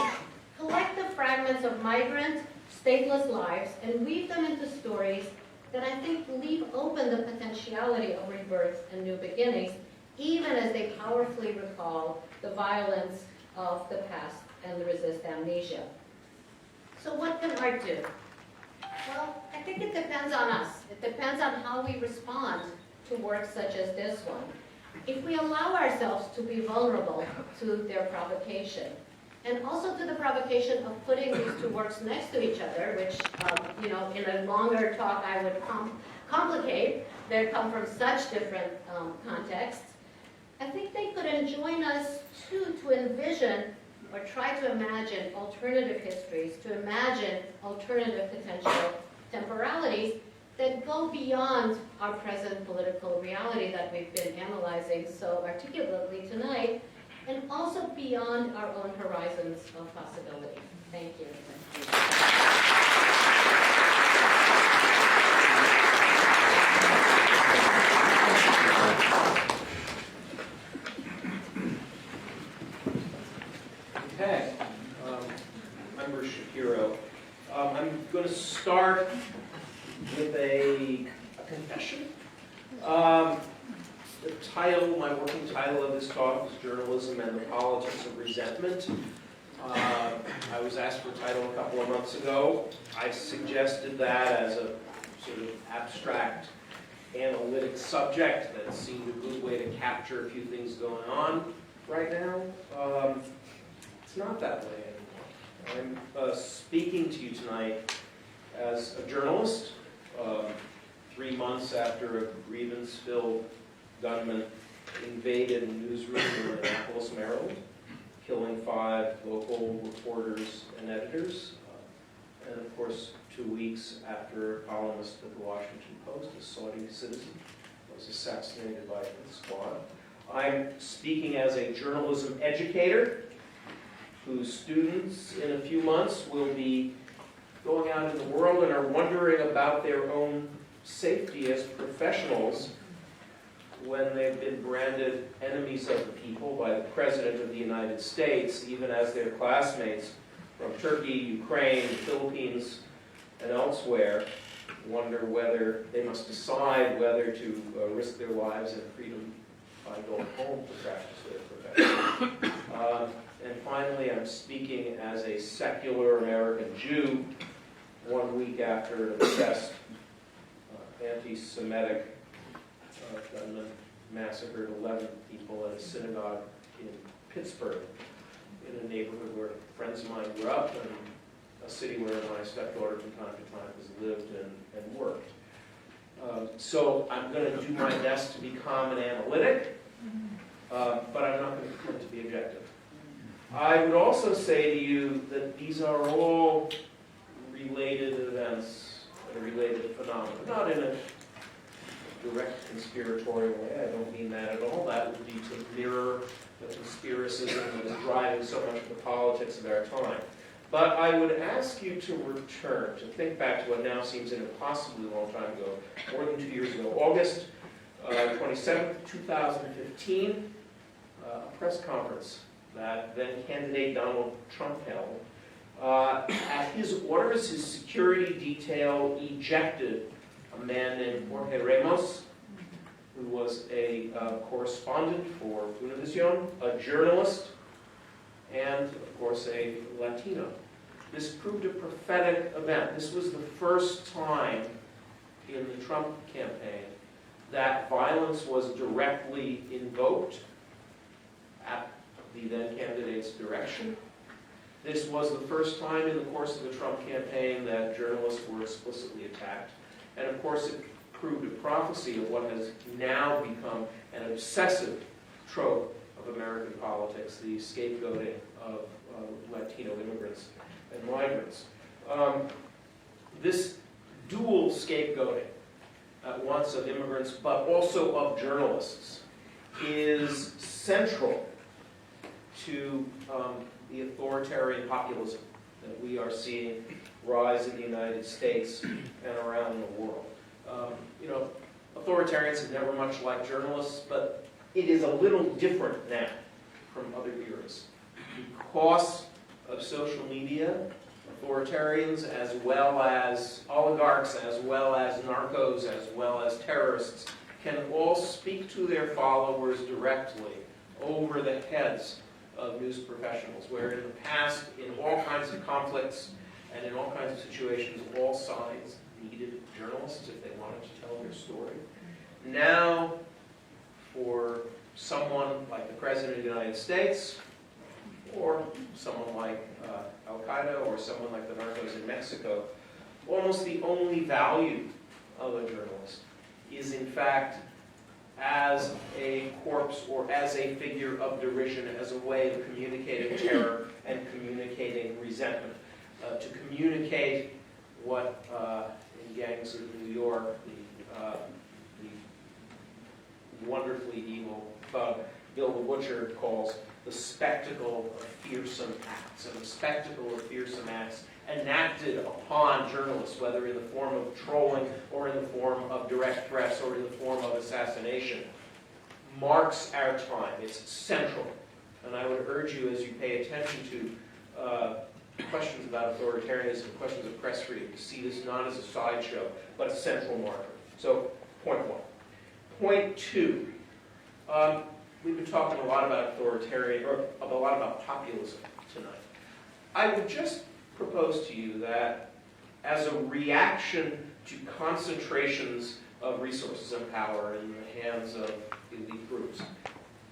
collect the fragments of migrant, stateless lives and weave them into stories that I think leave open the potentiality of rebirth and new beginnings, even as they powerfully recall the violence of the past and resist amnesia. So what can art do? Well, I think it depends on us. It depends on how we respond to works such as this one. If we allow ourselves to be vulnerable to their provocation, and also to the provocation of putting these two works next to each other, which, in a longer talk I would complicate. They come from such different contexts. I think they could enjoin us, too, to envision or try to imagine alternative histories, to imagine alternative potential temporalities that go beyond our present political reality that we've been analyzing so articulately tonight, and also beyond our own horizons of possibility. Thank you. Okay, I'm Bruce Shapiro. I'm going to start with a confession. The title, my working title of this talk is Journalism and the Politics of Resentment. I was asked for a title a couple of months ago. I suggested that as a sort of abstract analytic subject that seemed a good way to capture a few things going on right now. It's not that way anymore. I'm speaking to you tonight as a journalist, 3 months after a grievance-filled gunman invaded a newsroom in Annapolis, Maryland, killing 5 local reporters and editors. And of course, 2 weeks after a columnist of the Washington Post, a Saudi citizen, was assassinated by the squad. I'm speaking as a journalism educator whose students in a few months will be going out in the world and are wondering about their own safety as professionals when they've been branded enemies of the people by the President of the United States, even as their classmates from Turkey, Ukraine, the Philippines, and elsewhere wonder whether they must decide whether to risk their lives and freedom by going home to practice their profession. And finally, I'm speaking as a secular American Jew 1 week after an obsessed anti-Semitic gunman massacred 11 people at a synagogue in Pittsburgh, in a neighborhood where friends of mine grew up and a city where my stepdaughter from time to time has lived and worked. So I'm going to do my best to be calm and analytic, but I'm not going to pretend to be objective. I would also say to you that these are all related events and related phenomena, not in a direct conspiratorial way. I don't mean that at all. That would be to mirror the conspiracism that is driving so much of the politics of our time. But I would ask you to return, to think back to what now seems an impossibly long time ago, more than 2 years ago, August 27th, 2015, a press conference that then candidate Donald Trump held. At his orders, his security detail ejected a man named Jorge Ramos, who was a correspondent for Univision, a journalist, and, of course, a Latino. This proved a prophetic event. This was the first time in the Trump campaign that violence was directly invoked at the then candidate's direction. This was the first time in the course of the Trump campaign that journalists were explicitly attacked. And of course, it proved a prophecy of what has now become an obsessive trope of American politics, the scapegoating of Latino immigrants and migrants. This dual scapegoating, at once of immigrants but also of journalists, is central to the authoritarian populism that we are seeing rise in the United States and around the world. Authoritarians have never much liked journalists, but it is a little different now from other eras. Because of social media, authoritarians as well as oligarchs, as well as narcos, as well as terrorists, can all speak to their followers directly over the heads of news professionals, where in the past, in all kinds of conflicts and in all kinds of situations, all sides needed journalists if they wanted to tell their story. Now, for someone like the President of the United States, or someone like Al-Qaeda, or someone like the narcos in Mexico, almost the only value of a journalist is in fact as a corpse or as a figure of derision, as a way of communicating terror and communicating resentment. To communicate what in Gangs of New York, the wonderfully evil thug Bill the Butcher calls the spectacle of fearsome acts, and the spectacle of fearsome acts enacted upon journalists, whether in the form of trolling or in the form of direct threats or in the form of assassination, marks our time. It's central. And I would urge you, as you pay attention to questions about authoritarianism, questions of press freedom, to see this not as a sideshow, but a central marker. So, point one. Point two. We've been talking a lot about authoritarian, or a lot about populism tonight. I would just propose to you that as a reaction to concentrations of resources and power in the hands of elite groups,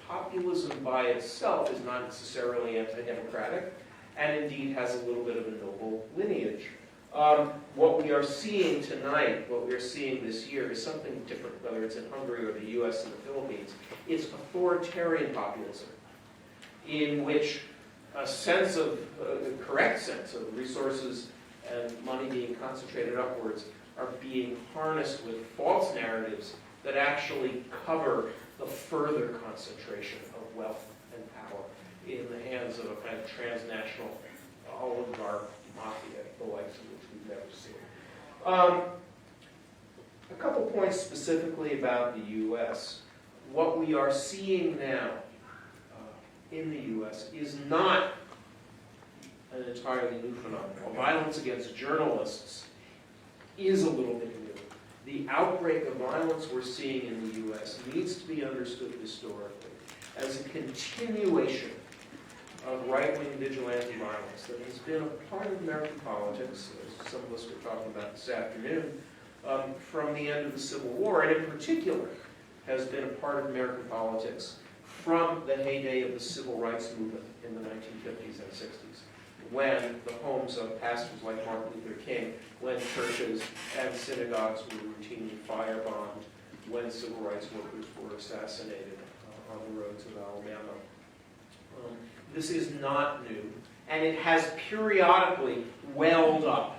populism by itself is not necessarily anti-democratic, and indeed has a little bit of a noble lineage. What we are seeing tonight, what we are seeing this year, is something different, whether it's in Hungary or the US and the Philippines. It's authoritarian populism, in which a sense of, the correct sense of resources and money being concentrated upwards are being harnessed with false narratives that actually cover the further concentration of wealth and power in the hands of a kind of transnational oligarch mafia, the likes of which we've never seen. A couple points specifically about the U.S. What we are seeing now in the U.S. is not an entirely new phenomenon. Violence against journalists is a little bit new. The outbreak of violence we're seeing in the U.S. needs to be understood historically as a continuation of right-wing vigilante violence that has been a part of American politics, as some of us were talking about this afternoon, from the end of the Civil War, and in particular has been a part of American politics from the heyday of the civil rights movement in the 1950s and 60s, when the homes of pastors like Martin Luther King, when churches and synagogues were routinely firebombed, when civil rights workers were assassinated on the roads of Alabama. This is not new, and it has periodically welled up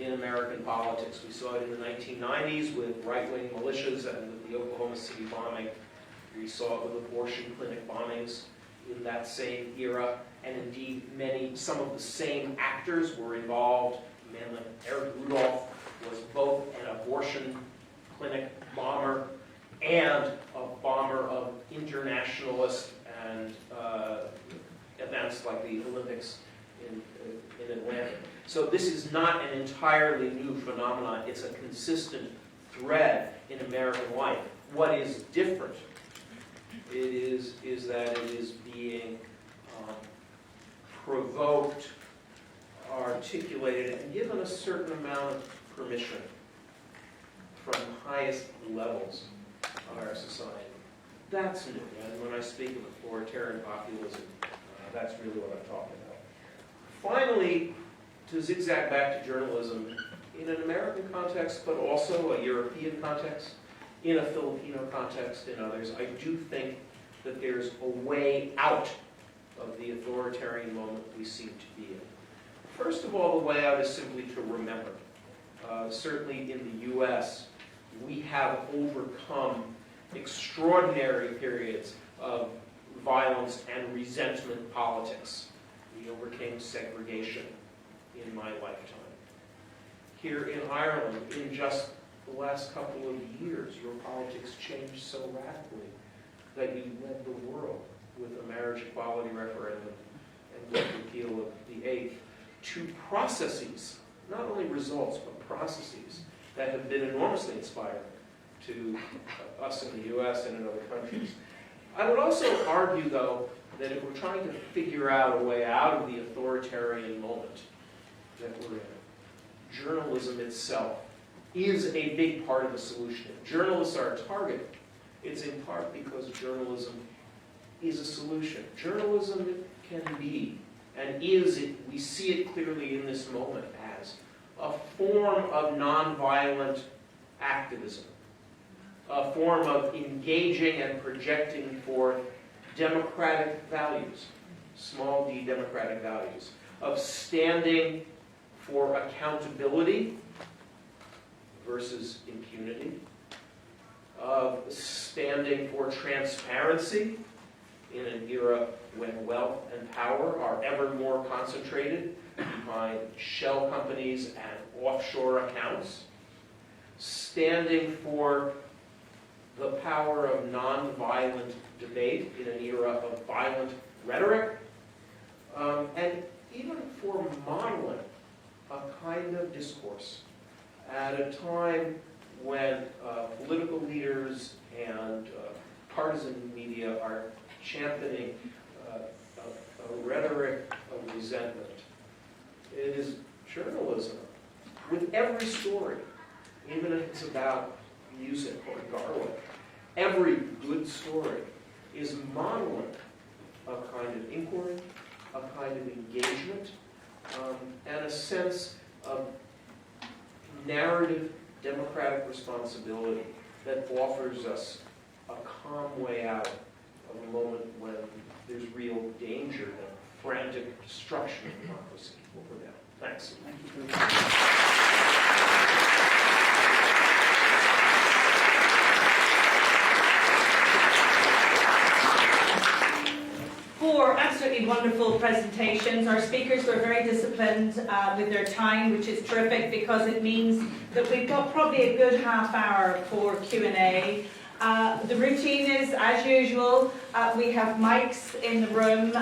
in American politics. We saw it in the 1990s with right-wing militias and with the Oklahoma City bombing. We saw it with abortion clinic bombings in that same era, and indeed some of the same actors were involved. A man like Eric Rudolph was both an abortion clinic bomber and a bomber of internationalist and events like the Olympics in Atlanta. So this is not an entirely new phenomenon. It's a consistent thread in American life. What is different is that it is being provoked, articulated, and given a certain amount of permission from the highest levels of our society. That's new, and when I speak of authoritarian populism, that's really what I'm talking about. Finally, to zigzag back to journalism, in an American context, but also a European context, in a Filipino context, and others, I do think that there's a way out of the authoritarian moment we seem to be in. First of all, the way out is simply to remember. Certainly in the U.S., we have overcome extraordinary periods of violence and resentment politics. We overcame segregation in my lifetime. Here in Ireland, in just the last couple of years, your politics changed so radically that you led the world with a marriage equality referendum and with the repeal of the 8th to processes, not only results, but processes that have been enormously inspiring to us in the US and in other countries. I would also argue, though, that if we're trying to figure out a way out of the authoritarian moment that we're in, journalism itself is a big part of the solution. If journalists are a target, it's in part because journalism is a solution. Journalism can be, and is, we see it clearly in this moment as a form of nonviolent activism, a form of engaging and projecting forth democratic values, small d democratic values, of standing for accountability versus impunity, of standing for transparency in an era when wealth and power are ever more concentrated behind shell companies and offshore accounts, standing for the power of nonviolent debate in an era of violent rhetoric, and even for modeling a kind of discourse at a time when political leaders and partisan media are championing a rhetoric of resentment. It is journalism with every story, even if it's about music or garlic. Every good story is modeling a kind of inquiry, a kind of engagement, and a sense of narrative democratic responsibility that offers us a calm way out of a moment when there's real danger and frantic destruction of democracy over there. Thanks. Thank you. Four absolutely wonderful presentations. Our speakers were very disciplined with their time, which is terrific because it means that we've got probably a good half hour for Q&A. The routine is, as usual, we have mics in the room.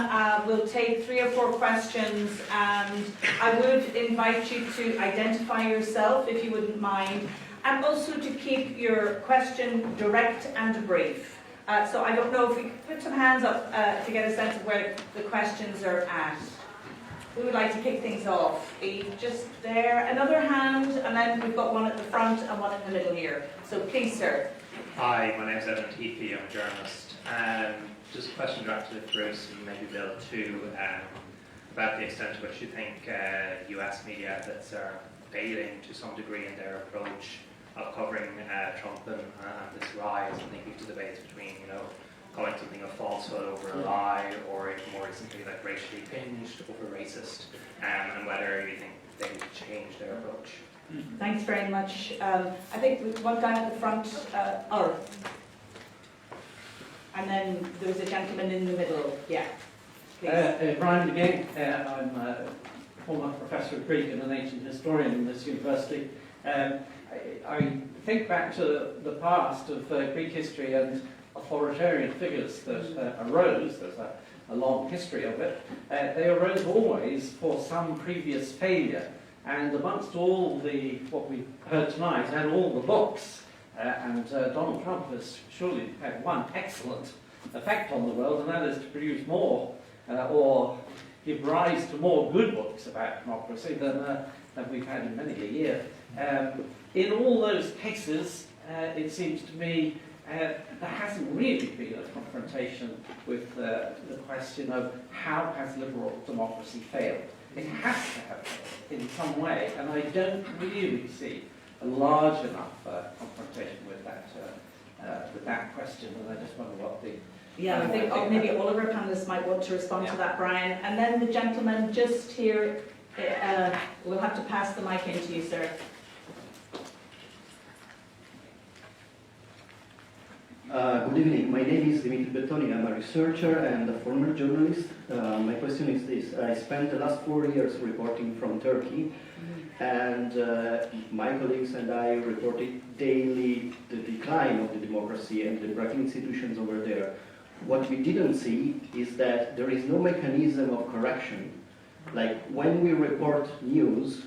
We'll take 3 or 4 questions, and I would invite you to identify yourself, if you wouldn't mind, and also to keep your question direct and brief. So I don't know if we could put some hands up to get a sense of where the questions are at. Who would like to kick things off? Eve, just there. Another hand, and then we've got one at the front and one in the middle here. So please, sir. Hi, my name is Edmund Heaphy. I'm a journalist. Just a question directed at Bruce and maybe Bill too, about the extent to which you think US media outlets are failing to some degree in their approach of covering Trump and this rise and linking to debates between, calling something a falsehood over a lie, or even more recently like racially tinged over racist, and whether you think they need to change their approach. Thanks very much. I think with one guy at the front, and then there was a gentleman in the middle. Yeah, please. Brian again. I'm a former professor of Greek and an ancient historian in this university. I think back to the past of Greek history and authoritarian figures that arose. There's a long history of it. They arose always for some previous failure. And amongst all what we've heard tonight and all the books, and Donald Trump has surely had one excellent effect on the world, and that is to produce more or give rise to more good books about democracy than we've had in many a year. In all those cases, it seems to me there hasn't really been a confrontation with the question of how has liberal democracy failed. It has to have failed in some way, and I don't really see a large enough confrontation with that question, and I just wonder what the... Yeah, I think maybe all of our panelists might want to respond to that, Brian. And then the gentleman just here, we'll have to pass the mic in to you, sir. Good evening. My name is Dimitri Bettoni. I'm a researcher and a former journalist. My question is this. I spent the last 4 years reporting from Turkey, and my colleagues and I reported daily the decline of the democracy and the democratic institutions over there. What we didn't see is that there is no mechanism of correction. Like when we report news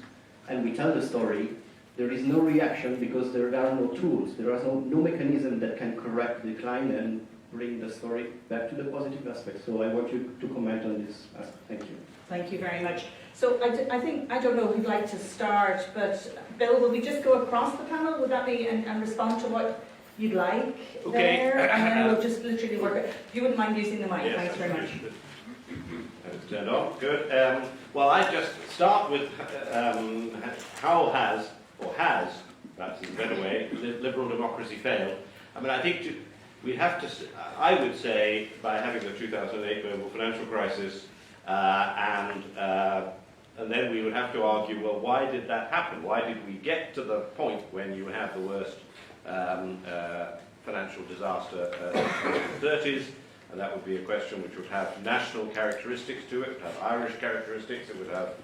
and we tell the story, there is no reaction because there are no tools. There is no mechanism that can correct the decline and bring the story back to the positive aspect. So I want you to comment on this aspect. Thank you. Thank you very much. So I think, I don't know who'd like to start, but Bill, will we just go across the panel? Would that be, and respond to what you'd like there? And then we'll just literally work it. If you wouldn't mind using the mic, Yes, thanks very much. It's turned off. Good. Well, I just start with how has, perhaps is a better way, liberal democracy failed. I mean, I think we have to, I would say, by having the 2008 global financial crisis, and then we would have to argue, well, why did that happen? Why did we get to the point when you have the worst financial disaster in the 30s? And that would be a question which would have national characteristics to it. It would have Irish characteristics, it would have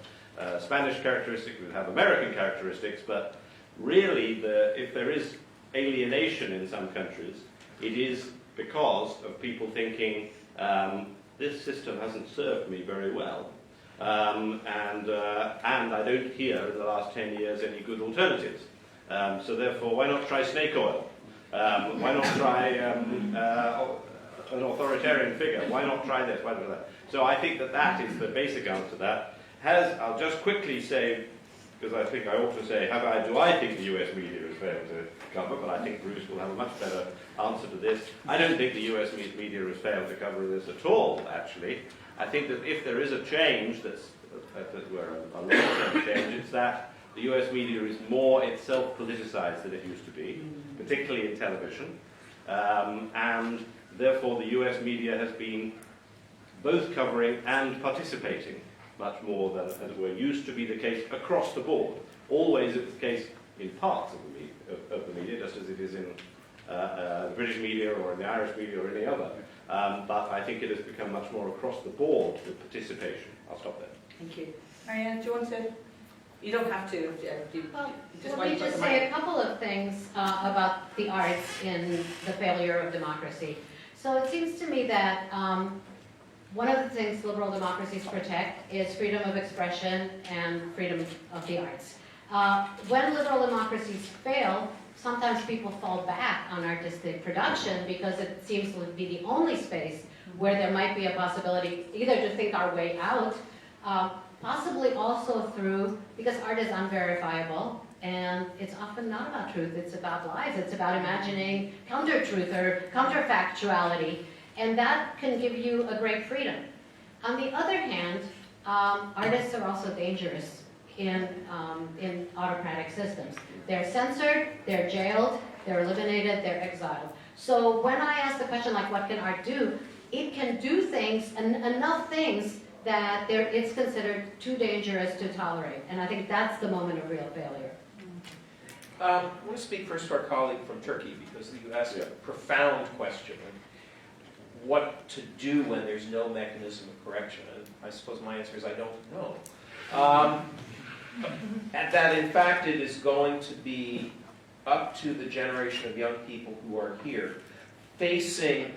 Spanish characteristics, it would have American characteristics, but really, if there is alienation in some countries, it is because of people thinking, this system hasn't served me very well, and I don't hear in the last 10 years any good alternatives. So therefore, why not try snake oil? Why not try an authoritarian figure? Why not try this? Why not that? So I think that is the basic answer to that. I'll just quickly say, because I think I ought to say, do I think the US media has failed to cover, but I think Bruce will have a much better answer to this. I don't think the US media has failed to cover this at all, actually. I think that if there is a change a long-term change, it's that the US media is more itself politicized than it used to be, particularly in television, and therefore the US media has been both covering and participating much more than, as it were, used to be the case across the board. Always it's the case in parts of the media, just as it is in the British media or in the Irish media or any other. But I think it has become much more across the board with participation. I'll stop there. Thank you. Marianne, do you want to? You don't have to. Let me just say a couple of things about the arts in the failure of democracy. So it seems to me that one of the things liberal democracies protect is freedom of expression and freedom of the arts. When liberal democracies fail, sometimes people fall back on artistic production because it seems to be the only space where there might be a possibility either to think our way out, possibly also through, because art is unverifiable, and it's often not about truth, it's about lies, it's about imagining counter-truth or counterfactuality, and that can give you a great freedom. On the other hand, artists are also dangerous in autocratic systems. They're censored, they're jailed, they're eliminated, they're exiled. So when I ask the question, like, what can art do? It can do things, enough things, that it's considered too dangerous to tolerate. And I think that's the moment of real failure. I want to speak first to our colleague from Turkey, because you asked a profound question. What to do when there's no mechanism of correction? And I suppose my answer is I don't know. And that, in fact, it is going to be up to the generation of young people who are here, facing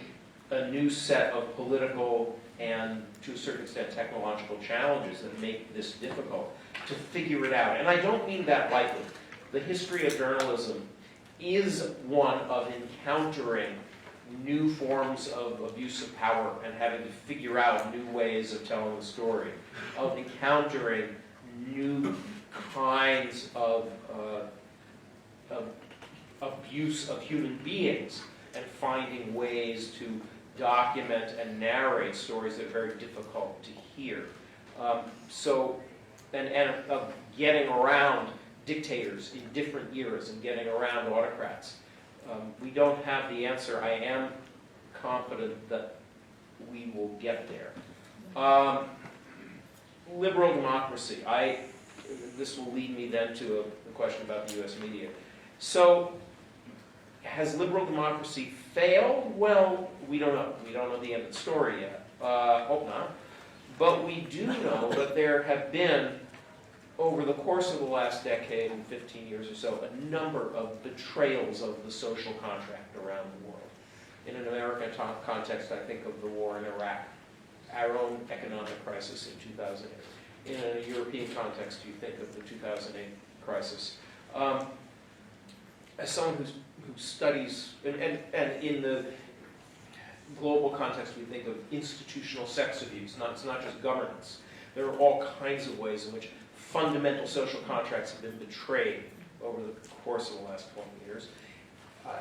a new set of political and, to a certain extent, technological challenges that make this difficult, to figure it out. And I don't mean that lightly. The history of journalism is one of encountering new forms of abuse of power and having to figure out new ways of telling the story, of encountering new kinds of abuse of human beings and finding ways to document and narrate stories that are very difficult to hear. And of getting around dictators in different eras and getting around autocrats. We don't have the answer. I am confident that we will get there. Liberal democracy. This will lead me then to a question about the US media. So, has liberal democracy failed? Well, we don't know. We don't know the end of the story yet. Hope not. But we do know that there have been over the course of the last decade and 15 years or so, a number of betrayals of the social contract around the world. In an American context, I think of the war in Iraq, our own economic crisis in 2008. In a European context, you think of the 2008 crisis. As someone who studies, and in the global context, we think of institutional sex abuse. It's not just governance. There are all kinds of ways in which fundamental social contracts have been betrayed over the course of the last 20 years.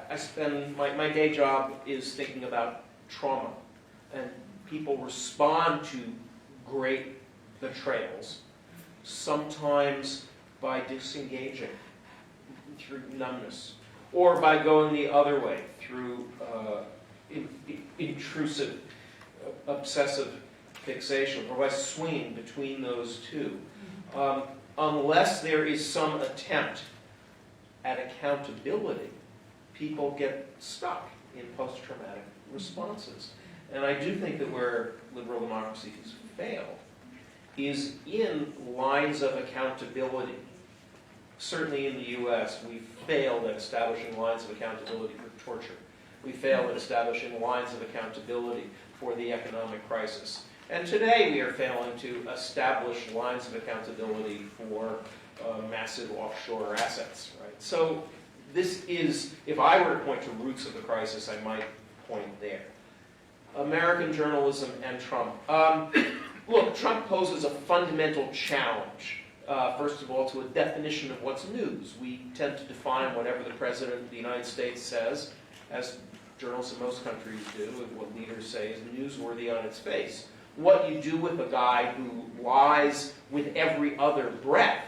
I spend, my day job is thinking about trauma, and people respond to great betrayals, sometimes by disengaging through numbness, or by going the other way through intrusive, obsessive fixation, or by swinging between those two. Unless there is some attempt at accountability, people get stuck in post-traumatic responses. And I do think that where liberal democracy has failed is in lines of accountability. Certainly in the US, we failed at establishing lines of accountability for torture. We failed at establishing lines of accountability for the economic crisis. And today we are failing to establish lines of accountability for massive offshore assets, right? So this is, if I were to point to roots of the crisis, I might point there. American journalism and Trump. Look, Trump poses a fundamental challenge, first of all, to a definition of what's news. We tend to define whatever the President of the United States says, as journalists in most countries do, and what leaders say is newsworthy on its face. What you do with a guy who lies with every other breath,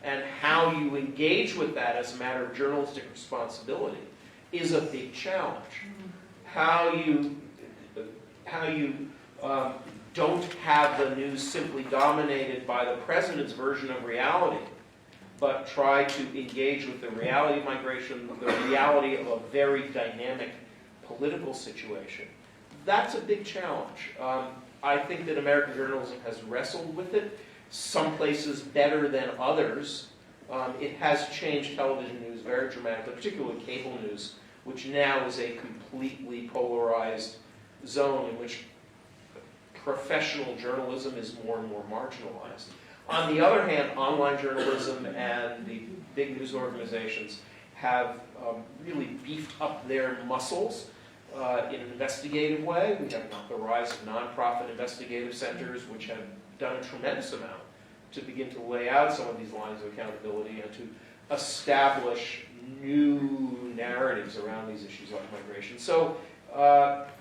and how you engage with that as a matter of journalistic responsibility, is a big challenge. How you don't have the news simply dominated by the president's version of reality, but try to engage with the reality of migration, the reality of a very dynamic political situation. That's a big challenge. I think that American journalism has wrestled with it, some places better than others. It has changed television news very dramatically, particularly cable news, which now is a completely polarized zone in which professional journalism is more and more marginalized. On the other hand, online journalism and the big news organizations have really beefed up their muscles in an investigative way. We have the rise of nonprofit investigative centers, which have done a tremendous amount to begin to lay out some of these lines of accountability and to establish new narratives around these issues like migration. So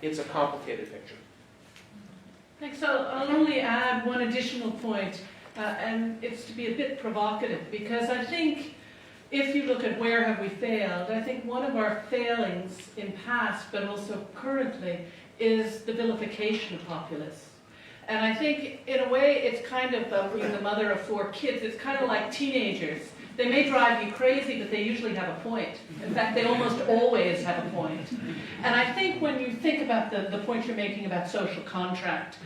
it's a complicated picture. Thanks. I'll only add one additional point, and it's to be a bit provocative, because I think if you look at where have we failed, I think one of our failings in past, but also currently, is the vilification of populists. And I think, in a way, it's kind of, being the mother of 4 kids, it's kind of like teenagers. They may drive you crazy, but they usually have a point. In fact, they almost always have a point. And I think when you think about the point you're making about social contract,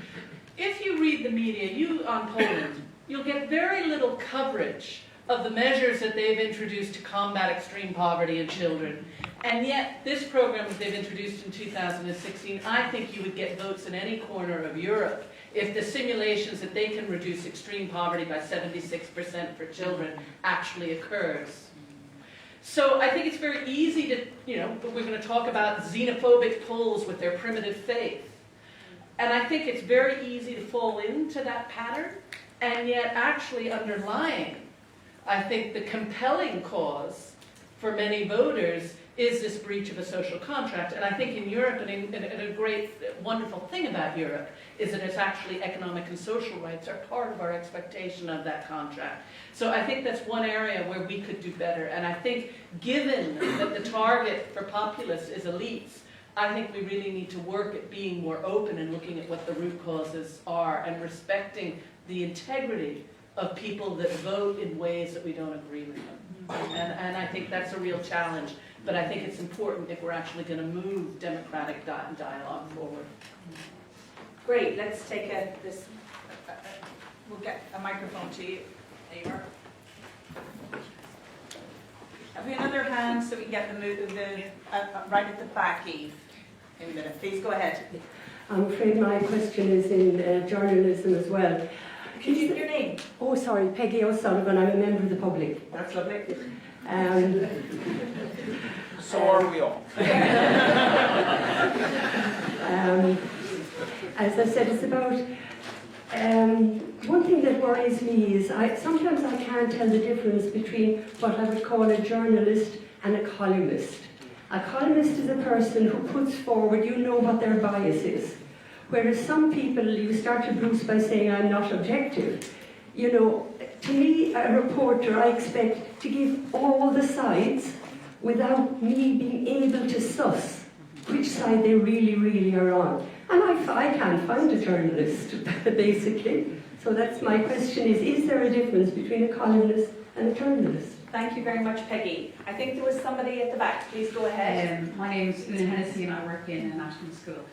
if you read the media, on Poland, you'll get very little coverage of the measures that they've introduced to combat extreme poverty in children. And yet, this program that they've introduced in 2016, I think you would get votes in any corner of Europe if the simulations that they can reduce extreme poverty by 76% for children actually occurs. So I think it's very easy to, we're going to talk about xenophobic Poles with their primitive faith. And I think it's very easy to fall into that pattern, and yet actually underlying, I think the compelling cause for many voters is this breach of a social contract. And I think in Europe, and a great, wonderful thing about Europe, is that it's actually economic and social rights are part of our expectation of that contract. So I think that's one area where we could do better. And I think given that the target for populists is elites, I think we really need to work at being more open and looking at what the root causes are and respecting the integrity of people that vote in ways that we don't agree with them. And I think that's a real challenge. But I think it's important if we're actually going to move democratic dialogue forward. Great, let's take we'll get a microphone to you. There you are. Have we another hand so we can get right at the back, Eve? In a minute, please go ahead. I'm afraid my question is in journalism as well. Could you give your name? Oh, sorry, Peggy O'Sullivan. I'm a member of the public. That's lovely. So are we all. As I said, it's about one thing that worries me is sometimes I can't tell the difference between what I would call a journalist and a columnist. A columnist is a person who puts forward, you know what their bias is. Whereas some people, you started, Bruce, by saying I'm not objective. You know, to me, a reporter, I expect to give all the sides without me being able to suss which side they really, really are on. And I can't find a journalist, basically. So that's my question is there a difference between a columnist and a journalist? Thank you very much, Peggy. I think there was somebody at the back. Please go ahead. My name is Una Hennessy and I work in a national school.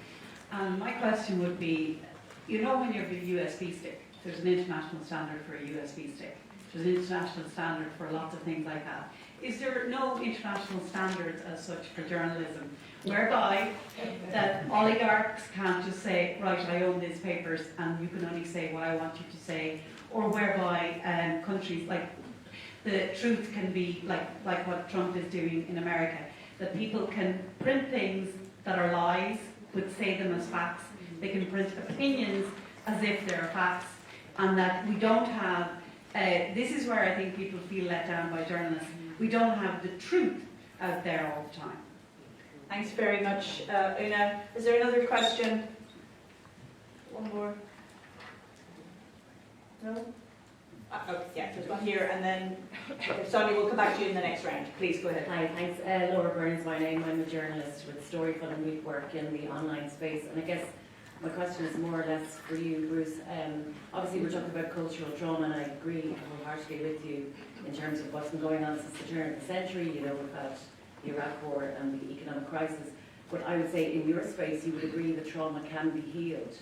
My question would be, you know when you have a USB stick, there's an international standard for a USB stick. There's an international standard for lots of things like that. Is there no international standards as such for journalism, whereby that oligarchs can't just say, right, I own these papers and you can only say what I want you to say, or whereby countries like the truth can be like what Trump is doing in America, that people can print things that are lies but say them as facts. They can print opinions as if they're facts, and that we don't have, this is where I think people feel let down by journalists. We don't have the truth out there all the time. Thanks very much, Una. Is there another question? One more. No? Oh, yeah, there's one here, and then Sonia will come back to you in the next round. Please go ahead. Hi, thanks. Laura Burns, my name. I'm a journalist with Storyful, and we work in the online space. And I guess my question is more or less for you, Bruce. Obviously, we're talking about cultural trauma, and I agree wholeheartedly with you in terms of what's been going on since the turn of the century. You know, we've had the Iraq War and the economic crisis. But I would say in your space, you would agree that trauma can be healed,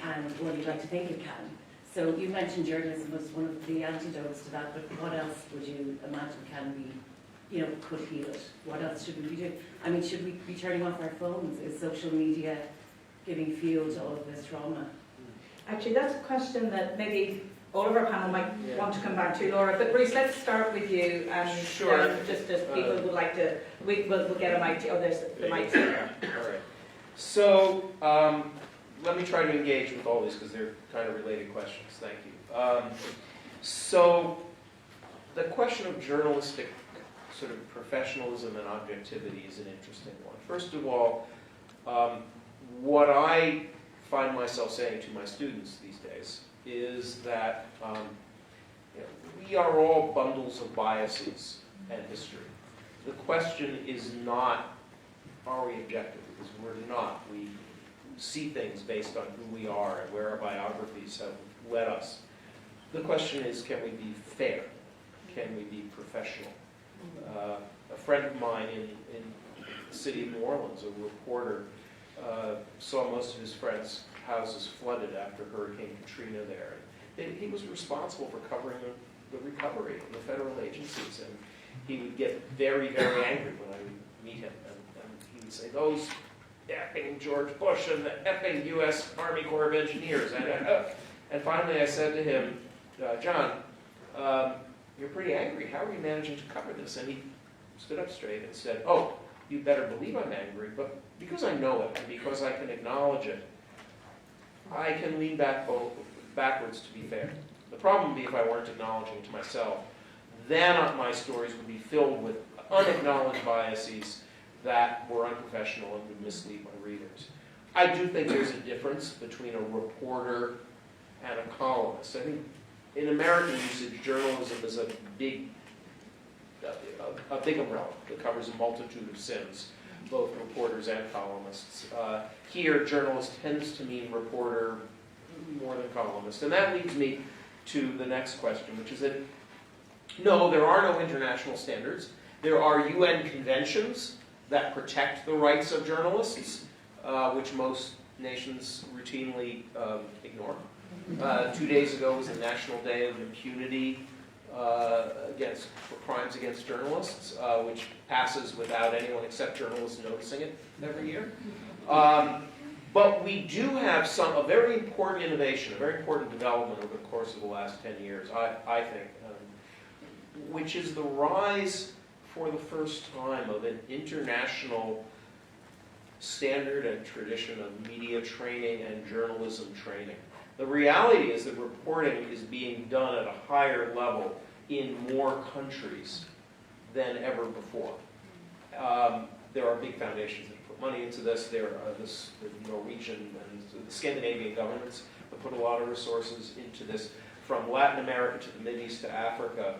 and well, you'd like to think it can. So you mentioned journalism was one of the antidotes to that, but what else would you imagine can be, you know, could heal it? What else should we be doing? I mean, should we be turning off our phones? Is social media giving fuel to all of this trauma? Actually, that's a question that maybe all of our panel might want to come back to, Laura. But Bruce, let's start with you. Sure. Just as people would like to, we'll get a mic. Oh, there's the mic there. All right. So let me try to engage with all these because they're kind of related questions. Thank you. So the question of journalistic sort of professionalism and objectivity is an interesting one. First of all, what I find myself saying to my students these days is that we are all bundles of biases and history. The question is not, are we objective? Because we're not. We see things based on who we are and where our biographies have led us. The question is, can we be fair? Can we be professional? A friend of mine in the city of New Orleans, a reporter, saw most of his friends' houses flooded after Hurricane Katrina there. And he was responsible for covering the recovery of the federal agencies, and he would get very, very angry when I would meet him, and he would say, those effing George Bush and the effing U.S. Army Corps of Engineers. And finally I said to him, John, you're pretty angry. How are you managing to cover this? And he stood up straight and said, oh, you better believe I'm angry, but because I know it and because I can acknowledge it, I can lean backwards to be fair. The problem would be if I weren't acknowledging it to myself. Then my stories would be filled with unacknowledged biases that were unprofessional and would mislead my readers. I do think there's a difference between a reporter and a columnist. I think in American usage, journalism is a big umbrella that covers a multitude of sins, both reporters and columnists. Here, journalist tends to mean reporter more than columnist. And that leads me to the next question, which is that, no, there are no international standards. There are UN conventions that protect the rights of journalists, which most nations routinely ignore. 2 days ago was the National Day of Impunity for crimes against journalists, which passes without anyone except journalists noticing it every year. But we do have a very important innovation, a very important development over the course of the last 10 years, I think, which is the rise for the first time of an international standard and tradition of media training and journalism training. The reality is that reporting is being done at a higher level in more countries than ever before. There are big foundations that put money into this. There are the Norwegian and the Scandinavian governments that put a lot of resources into this. From Latin America to the Mideast to Africa,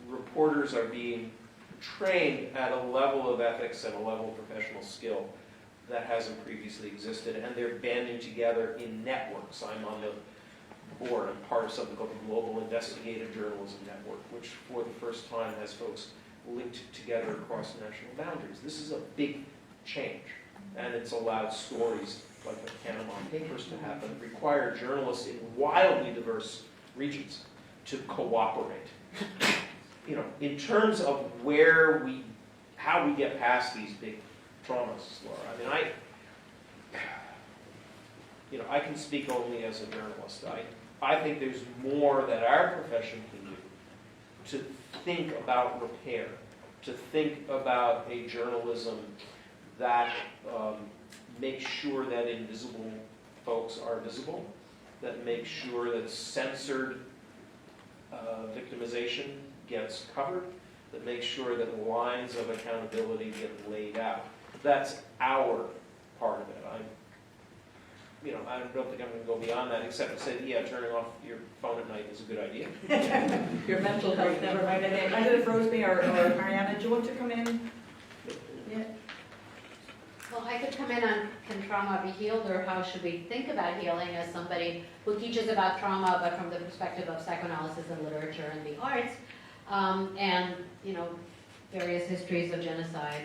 reporters are being trained at a level of ethics and a level of professional skill that hasn't previously existed, and they're banding together in networks. I'm on the board. I'm part of something called the Global Investigative Journalism Network, which for the first time has folks linked together across national boundaries. This is a big change, and it's allowed stories like the Panama Papers to happen. It required journalists in wildly diverse regions to cooperate. You know, in terms of how we get past these big traumas, Laura. I mean, I can speak only as a journalist. I think there's more that our profession can do to think about repair, to think about a journalism that makes sure that invisible folks are visible, that makes sure that censored victimization gets covered, that makes sure that lines of accountability get laid out. That's our part of it. I don't think I'm going to go beyond that, except to say that, yeah, turning off your phone at night is a good idea. Your mental health, never mind. I don't know if Rosemary or Mariana, do you want to come in? Yeah. Well, I could come in on, can trauma be healed, or how should we think about healing as somebody who teaches about trauma, but from the perspective of psychoanalysis and literature and the arts, and, various histories of genocide.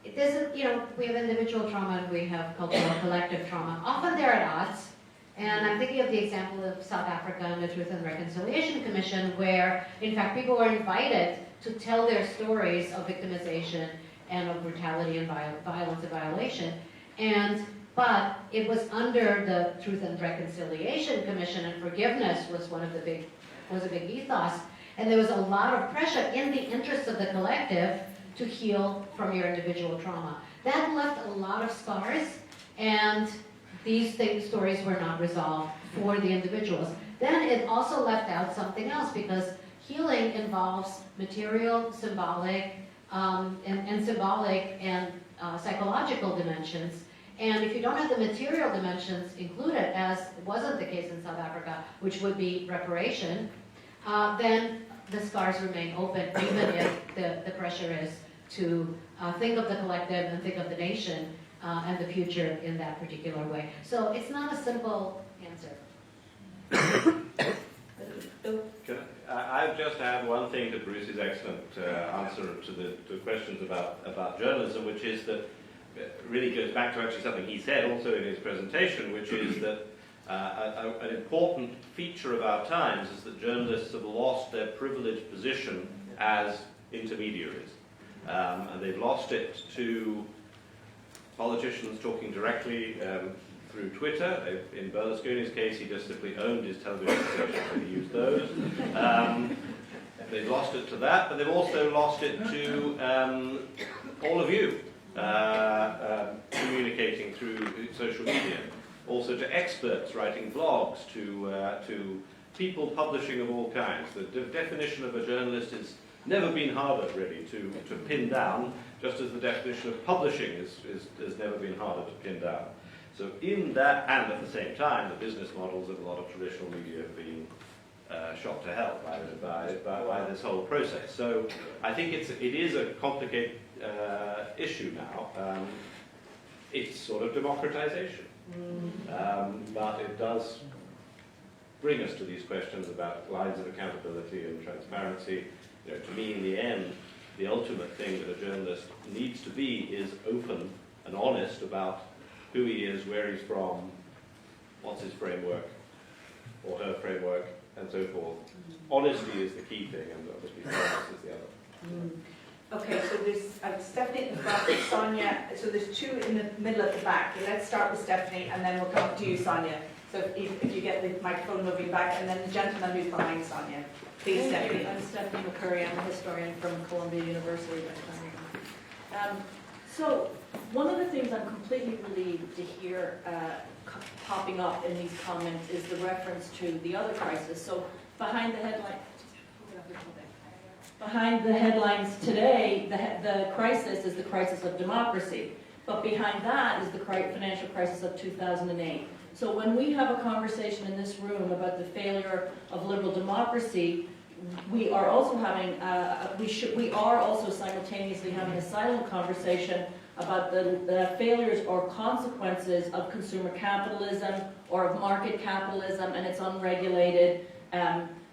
It isn't, we have individual trauma and we have cultural collective trauma. Often they're at odds. And I'm thinking of the example of South Africa and the Truth and Reconciliation Commission, where, in fact, people were invited to tell their stories of victimization and of brutality and violence and violation. But it was under the Truth and Reconciliation Commission, and forgiveness was a big ethos. And there was a lot of pressure in the interest of the collective to heal from your individual trauma. That left a lot of scars, and these stories were not resolved for the individuals. Then it also left out something else, because healing involves material, symbolic, and symbolic and psychological dimensions. And if you don't have the material dimensions included, as wasn't the case in South Africa, which would be reparation, then the scars remain open, even if the pressure is to think of the collective and think of the nation and the future in that particular way. So it's not a simple answer. I've just add one thing to Bruce's excellent answer to the questions about journalism, which is that really goes back to actually something he said also in his presentation, which is that an important feature of our times is that journalists have lost their privileged position as intermediaries. And they've lost it to politicians talking directly through Twitter. In Berlusconi's case, he just simply owned his television stations and he used those. They've lost it to that, but they've also lost it to all of you communicating through social media. Also to experts writing blogs, to people publishing of all kinds. The definition of a journalist has never been harder, really, to pin down, just as the definition of publishing has never been harder to pin down. So in that, and at the same time, the business models of a lot of traditional media have been shot to hell by this whole process. So I think it is a complicated issue now. It's sort of democratization. But it does bring us to these questions about lines of accountability and transparency. To me, in the end, the ultimate thing that a journalist needs to be is open and honest about who he is, where he's from, what's his framework, or her framework, and so forth. Honesty is the key thing, and obviously fairness is the other. Okay, so there's Stephanie at the front, Sonia, so there's two in the middle at the back. Let's start with Stephanie and then we'll come to you, Sonia. So if you get the microphone moving back, and then the gentleman who's behind Sonia. Please, Stephanie. I'm Stephanie McCurry. I'm a historian from Columbia University. So one of the things I'm completely relieved to hear popping up in these comments is the reference to the other crisis. So behind the headlines today, the crisis is the crisis of democracy. But behind that is the financial crisis of 2008. So when we have a conversation in this room about the failure of liberal democracy, we are also having, we are also simultaneously having a silent conversation about the failures or consequences of consumer capitalism or of market capitalism and its unregulated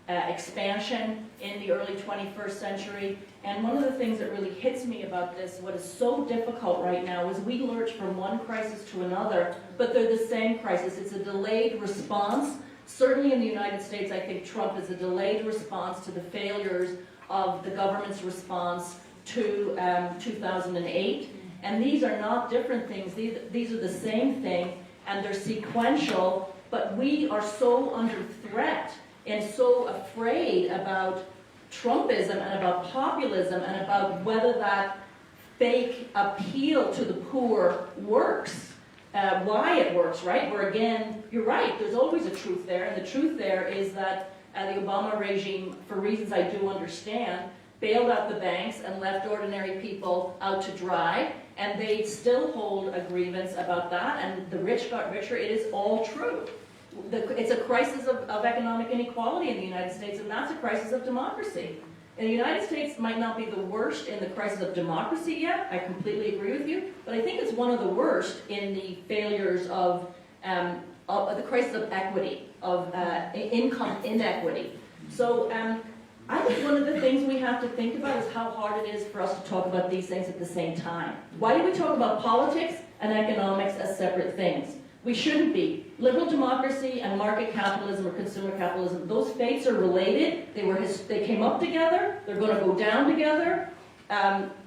expansion in the early 21st century. And one of the things that really hits me about this, what is so difficult right now, is we lurch from one crisis to another, but they're the same crisis. It's a delayed response. Certainly in the United States, I think Trump is a delayed response to the failures of the government's response to 2008. And these are not different things. These are the same thing, and they're sequential, but we are so under threat and so afraid about Trumpism and about populism and about whether that fake appeal to the poor works, why it works, right? Where again, you're right, there's always a truth there, and the truth there is that the Obama regime, for reasons I do understand, bailed out the banks and left ordinary people out to dry, and they still hold a grievance about that, and the rich got richer. It is all true. It's a crisis of economic inequality in the United States, and that's a crisis of democracy. And the United States might not be the worst in the crisis of democracy yet, I completely agree with you, but I think it's one of the worst in the failures of the crisis of equity, of income inequity. So I think one of the things we have to think about is how hard it is for us to talk about these things at the same time. Why do we talk about politics and economics as separate things? We shouldn't be. Liberal democracy and market capitalism or consumer capitalism, those fates are related. They came up together. They're going to go down together.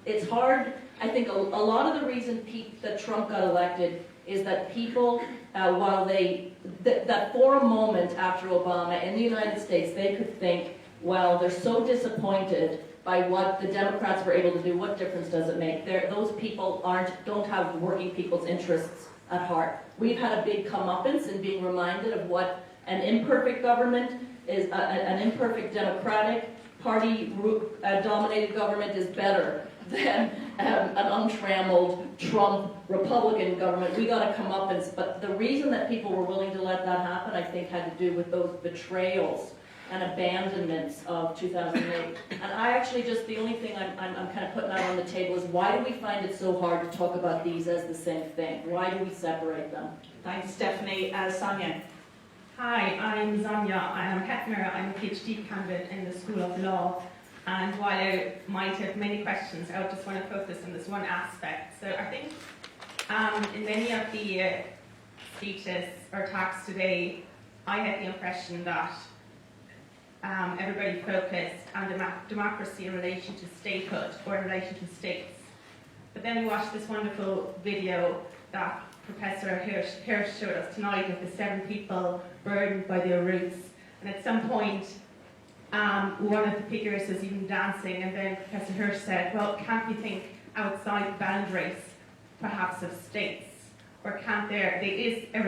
It's hard. I think a lot of the reason that Trump got elected is that people, that for a moment after Obama in the United States, they could think, well, they're so disappointed by what the Democrats were able to do. What difference does it make? Those people don't have working people's interests at heart. We've had a big comeuppance in being reminded of what an imperfect government is, an imperfect Democratic party-dominated government is better than an untrammeled Trump Republican government. We got a comeuppance, but the reason that people were willing to let that happen, I think, had to do with those betrayals and abandonments of 2008. And I actually the only thing I'm kind of putting out on the table is why do we find it so hard to talk about these as the same thing? Why do we separate them? Thanks, Stephanie. Sonia. Hi, I'm Sonia. I'm Hetner. I'm a PhD candidate in the School of Law. And while I might have many questions, I just want to focus on this one aspect. So I think in many of the speeches or talks today, I had the impression that everybody focused on democracy in relation to statehood or in relation to states. But then we watched this wonderful video that Professor Hirsch showed us tonight of the 7 people burdened by their roots. And at some point, one of the figures was even dancing, and then Professor Hirsch said, well, can't we think outside the boundaries, perhaps of states? Or can't there is a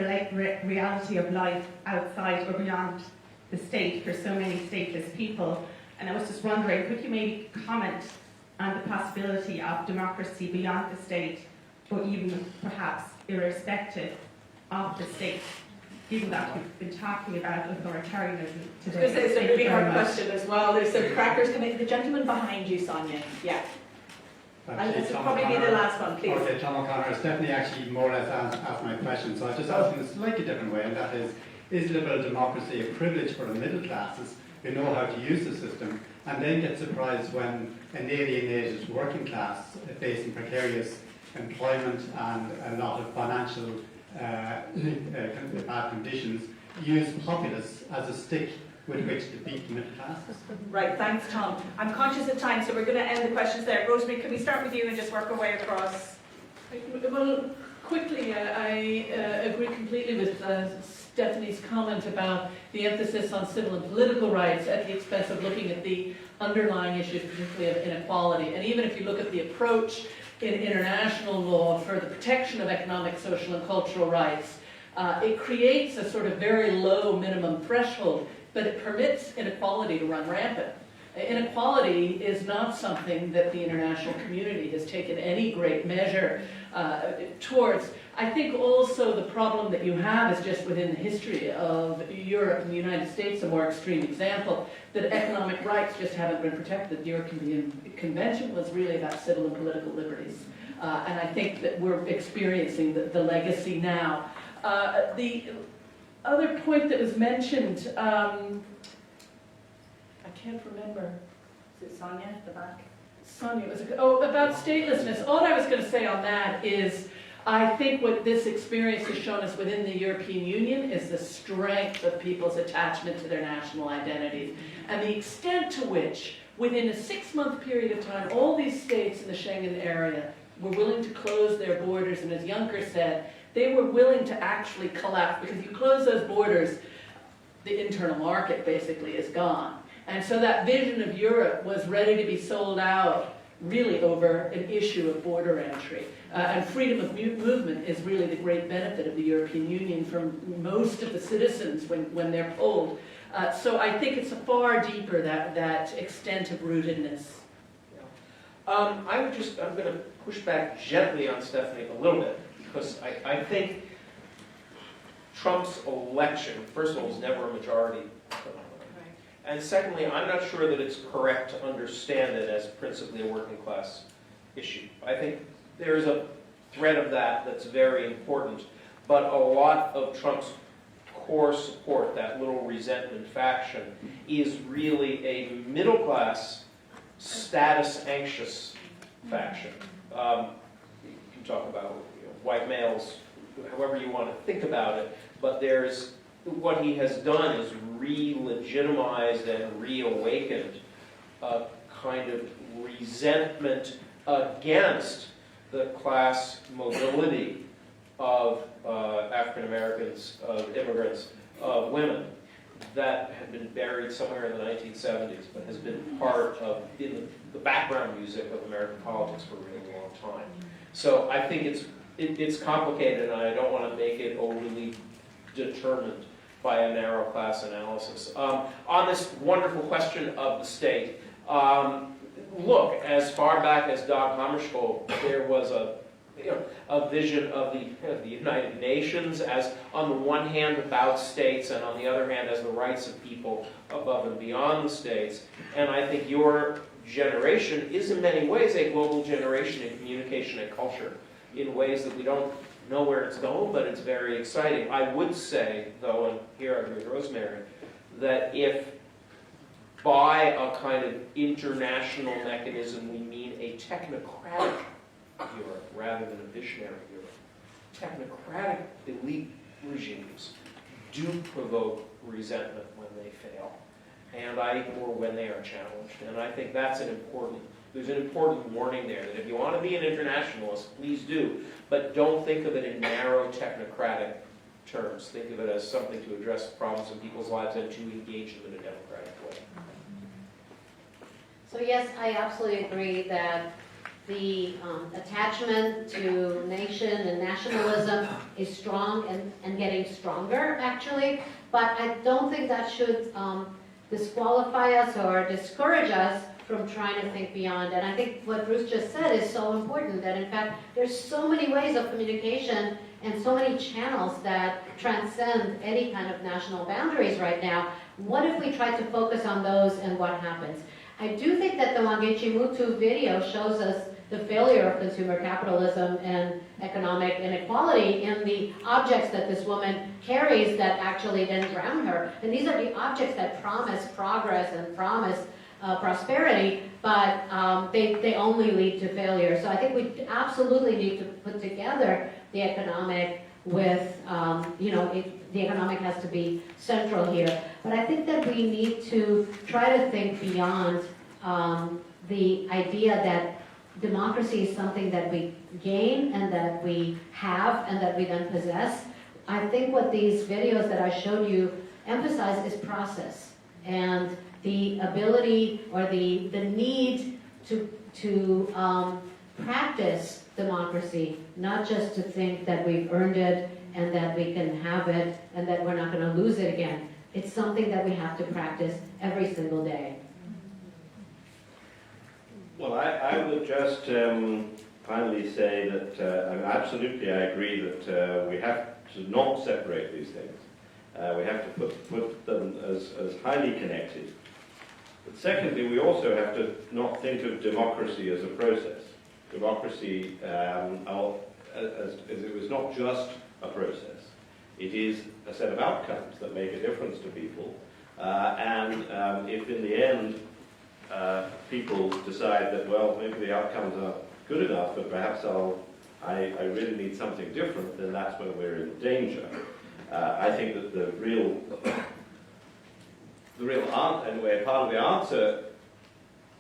reality of life outside or beyond the state for so many stateless people? And I was just wondering, could you maybe comment on the possibility of democracy beyond the state, or even perhaps irrespective of the state, given that we've been talking about authoritarianism today? It's a really hard question as well. There's some crackers coming. The gentleman behind you, Sonia. Yeah. And this will probably be the last one, please. Okay, Tom O'Connor. Stephanie actually more or less asked my question, so I'll just ask in a slightly different way, and that is liberal democracy a privilege for the middle classes who know how to use the system, and then get surprised when an alienated working class facing precarious employment and a lot of financial bad conditions use populists as a stick with which to beat the middle classes. Right, thanks, Tom. I'm conscious of time, so we're going to end the questions there. Rosemary, can we start with you and just work our way across? Well, quickly, I agree completely with Stephanie's comment about the emphasis on civil and political rights at the expense of looking at the underlying issues, particularly of inequality. And even if you look at the approach in international law for the protection of economic, social, and cultural rights, it creates a sort of very low minimum threshold, but it permits inequality to run rampant. Inequality is not something that the international community has taken any great measure towards. I think also the problem that you have is just within the history of Europe and the United States, a more extreme example, that economic rights just haven't been protected. The European Convention was really about civil and political liberties. And I think that we're experiencing the legacy now. The other point that was mentioned, I can't remember. Is it Sonia at the back? Sonia, about statelessness. All I was going to say on that is I think what this experience has shown us within the European Union is the strength of people's attachment to their national identities and the extent to which, within a 6-month period of time, all these states in the Schengen area were willing to close their borders, and as Juncker said, they were willing to actually collapse, because you close those borders, the internal market basically is gone. And so that vision of Europe was ready to be sold out really over an issue of border entry. And freedom of movement is really the great benefit of the European Union from most of the citizens when they're polled. So I think it's a far deeper, that extent of rootedness. I'm going to push back gently on Stephanie a little bit, because I think Trump's election, first of all, was never a majority phenomenon. And secondly, I'm not sure that it's correct to understand it as principally a working class issue. I think there's a thread of that that's very important, but a lot of Trump's core support, that little resentment faction, is really a middle class, status anxious faction. You can talk about white males, however you want to think about it, but what he has done is re-legitimized and reawakened a kind of resentment against the class mobility of African Americans, of immigrants, of women, that had been buried somewhere in the 1970s, but has been part of in the background music of American politics for a really long time. So I think it's complicated, and I don't want to make it overly determined by a narrow class analysis. On this wonderful question of the state, look, as far back as Dag Hammarskjöld, there was a vision of the United Nations as, on the one hand, about states, and on the other hand, as the rights of people above and beyond the states. And I think your generation is in many ways a global generation in communication and culture, in ways that we don't know where it's going, but it's very exciting. I would say, though, and here I agree with Rosemary, that if by a kind of international mechanism we mean a technocratic Europe rather than a visionary Europe, technocratic elite regimes do provoke resentment when they fail, or when they are challenged. And I think that's there's an important warning there, that if you want to be an internationalist, please do, but don't think of it in narrow technocratic terms. Think of it as something to address problems in people's lives and to engage them in a democratic way. So yes, I absolutely agree that the attachment to nation and nationalism is strong and getting stronger, actually, but I don't think that should disqualify us or discourage us from trying to think beyond. And I think what Bruce just said is so important, that in fact there's so many ways of communication and so many channels that transcend any kind of national boundaries right now. What if we try to focus on those and what happens? I do think that the Wangechi Mutu video shows us the failure of consumer capitalism and economic inequality in the objects that this woman carries that actually then drown her. And these are the objects that promise progress and promise prosperity, but they only lead to failure. So I think we absolutely need to put together the economic with, the economic has to be central here. But I think that we need to try to think beyond the idea that democracy is something that we gain and that we have and that we then possess. I think what these videos that I showed you emphasize is process and the ability or the need to practice democracy, not just to think that we've earned it and that we can have it and that we're not going to lose it again. It's something that we have to practice every single day. Well, I would just finally say that absolutely I agree that we have to not separate these things. We have to put them as highly connected. But secondly, we also have to not think of democracy as a process. Democracy, as it was not just a process. It is a set of outcomes that make a difference to people. And if in the end people decide that, well, maybe the outcomes are good enough, but perhaps I really need something different, then that's when we're in danger. I think that the real anyway, part of the answer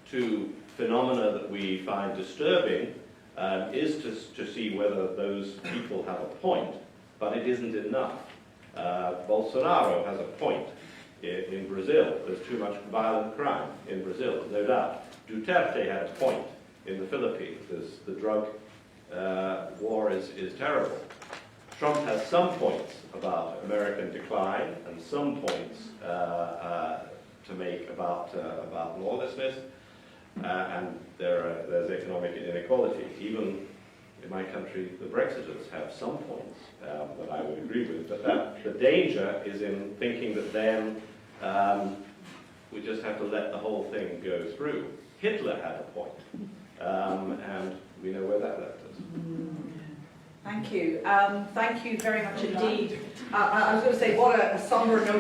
to phenomena that we find disturbing is to see whether those people have a point, but it isn't enough. Bolsonaro has a point in Brazil. There's too much violent crime in Brazil, no doubt. Duterte had a point in the Philippines. The drug war is terrible. Trump has some points about American decline and some points to make about lawlessness, and there's economic inequality. Even in my country, the Brexiters have some points that I would agree with, but the danger is in thinking that then we just have to let the whole thing go through. Hitler had a point, and we know where that left us. Thank you. Thank you very much indeed. I was going to say, what a somber note.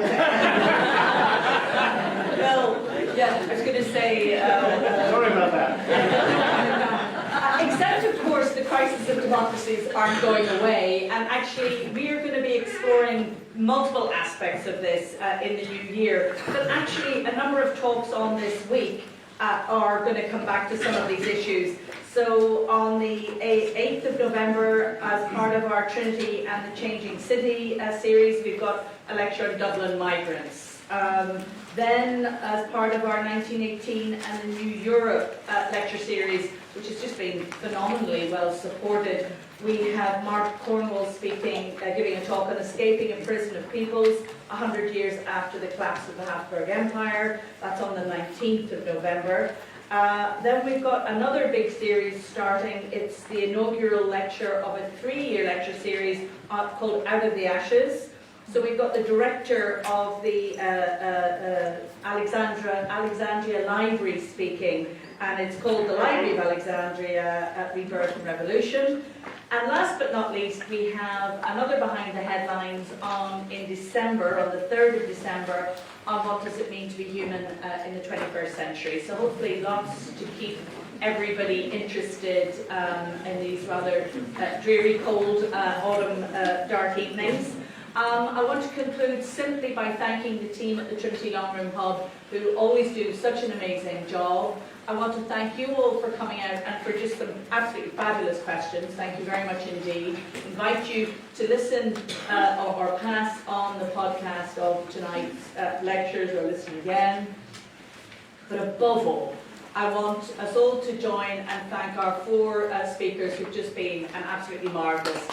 Well, yeah, I was going to say... Sorry about that. Except, of course, the crisis of democracies aren't going away, and actually we are going to be exploring multiple aspects of this in the new year. But actually, a number of talks on this week are going to come back to some of these issues. So on the 8th of November, as part of our Trinity and the Changing City series, we've got a lecture on Dublin migrants. Then, as part of our 1918 and the New Europe lecture series, which has just been phenomenally well supported, we have Mark Cornwall speaking, giving a talk on escaping a prison of peoples 100 years after the collapse of the Habsburg Empire. That's on the 19th of November. Then we've got another big series starting. It's the inaugural lecture of a 3-year lecture series called Out of the Ashes. So we've got the director of the Alexandria Library speaking, and it's called The Library of Alexandria, Rebirth and Revolution. And last but not least, we have another Behind the Headlines in December, on the 3rd of December, on what does it mean to be human in the 21st century. So hopefully lots to keep everybody interested in these rather dreary, cold autumn dark evenings. I want to conclude simply by thanking the team at the Trinity Long Room Hub, who always do such an amazing job. I want to thank you all for coming out and for just some absolutely fabulous questions. Thank you very much indeed. Invite you to listen or pass on the podcast of tonight's lectures or listen again. But above all, I want us all to join and thank our 4 speakers who've just been an absolutely marvellous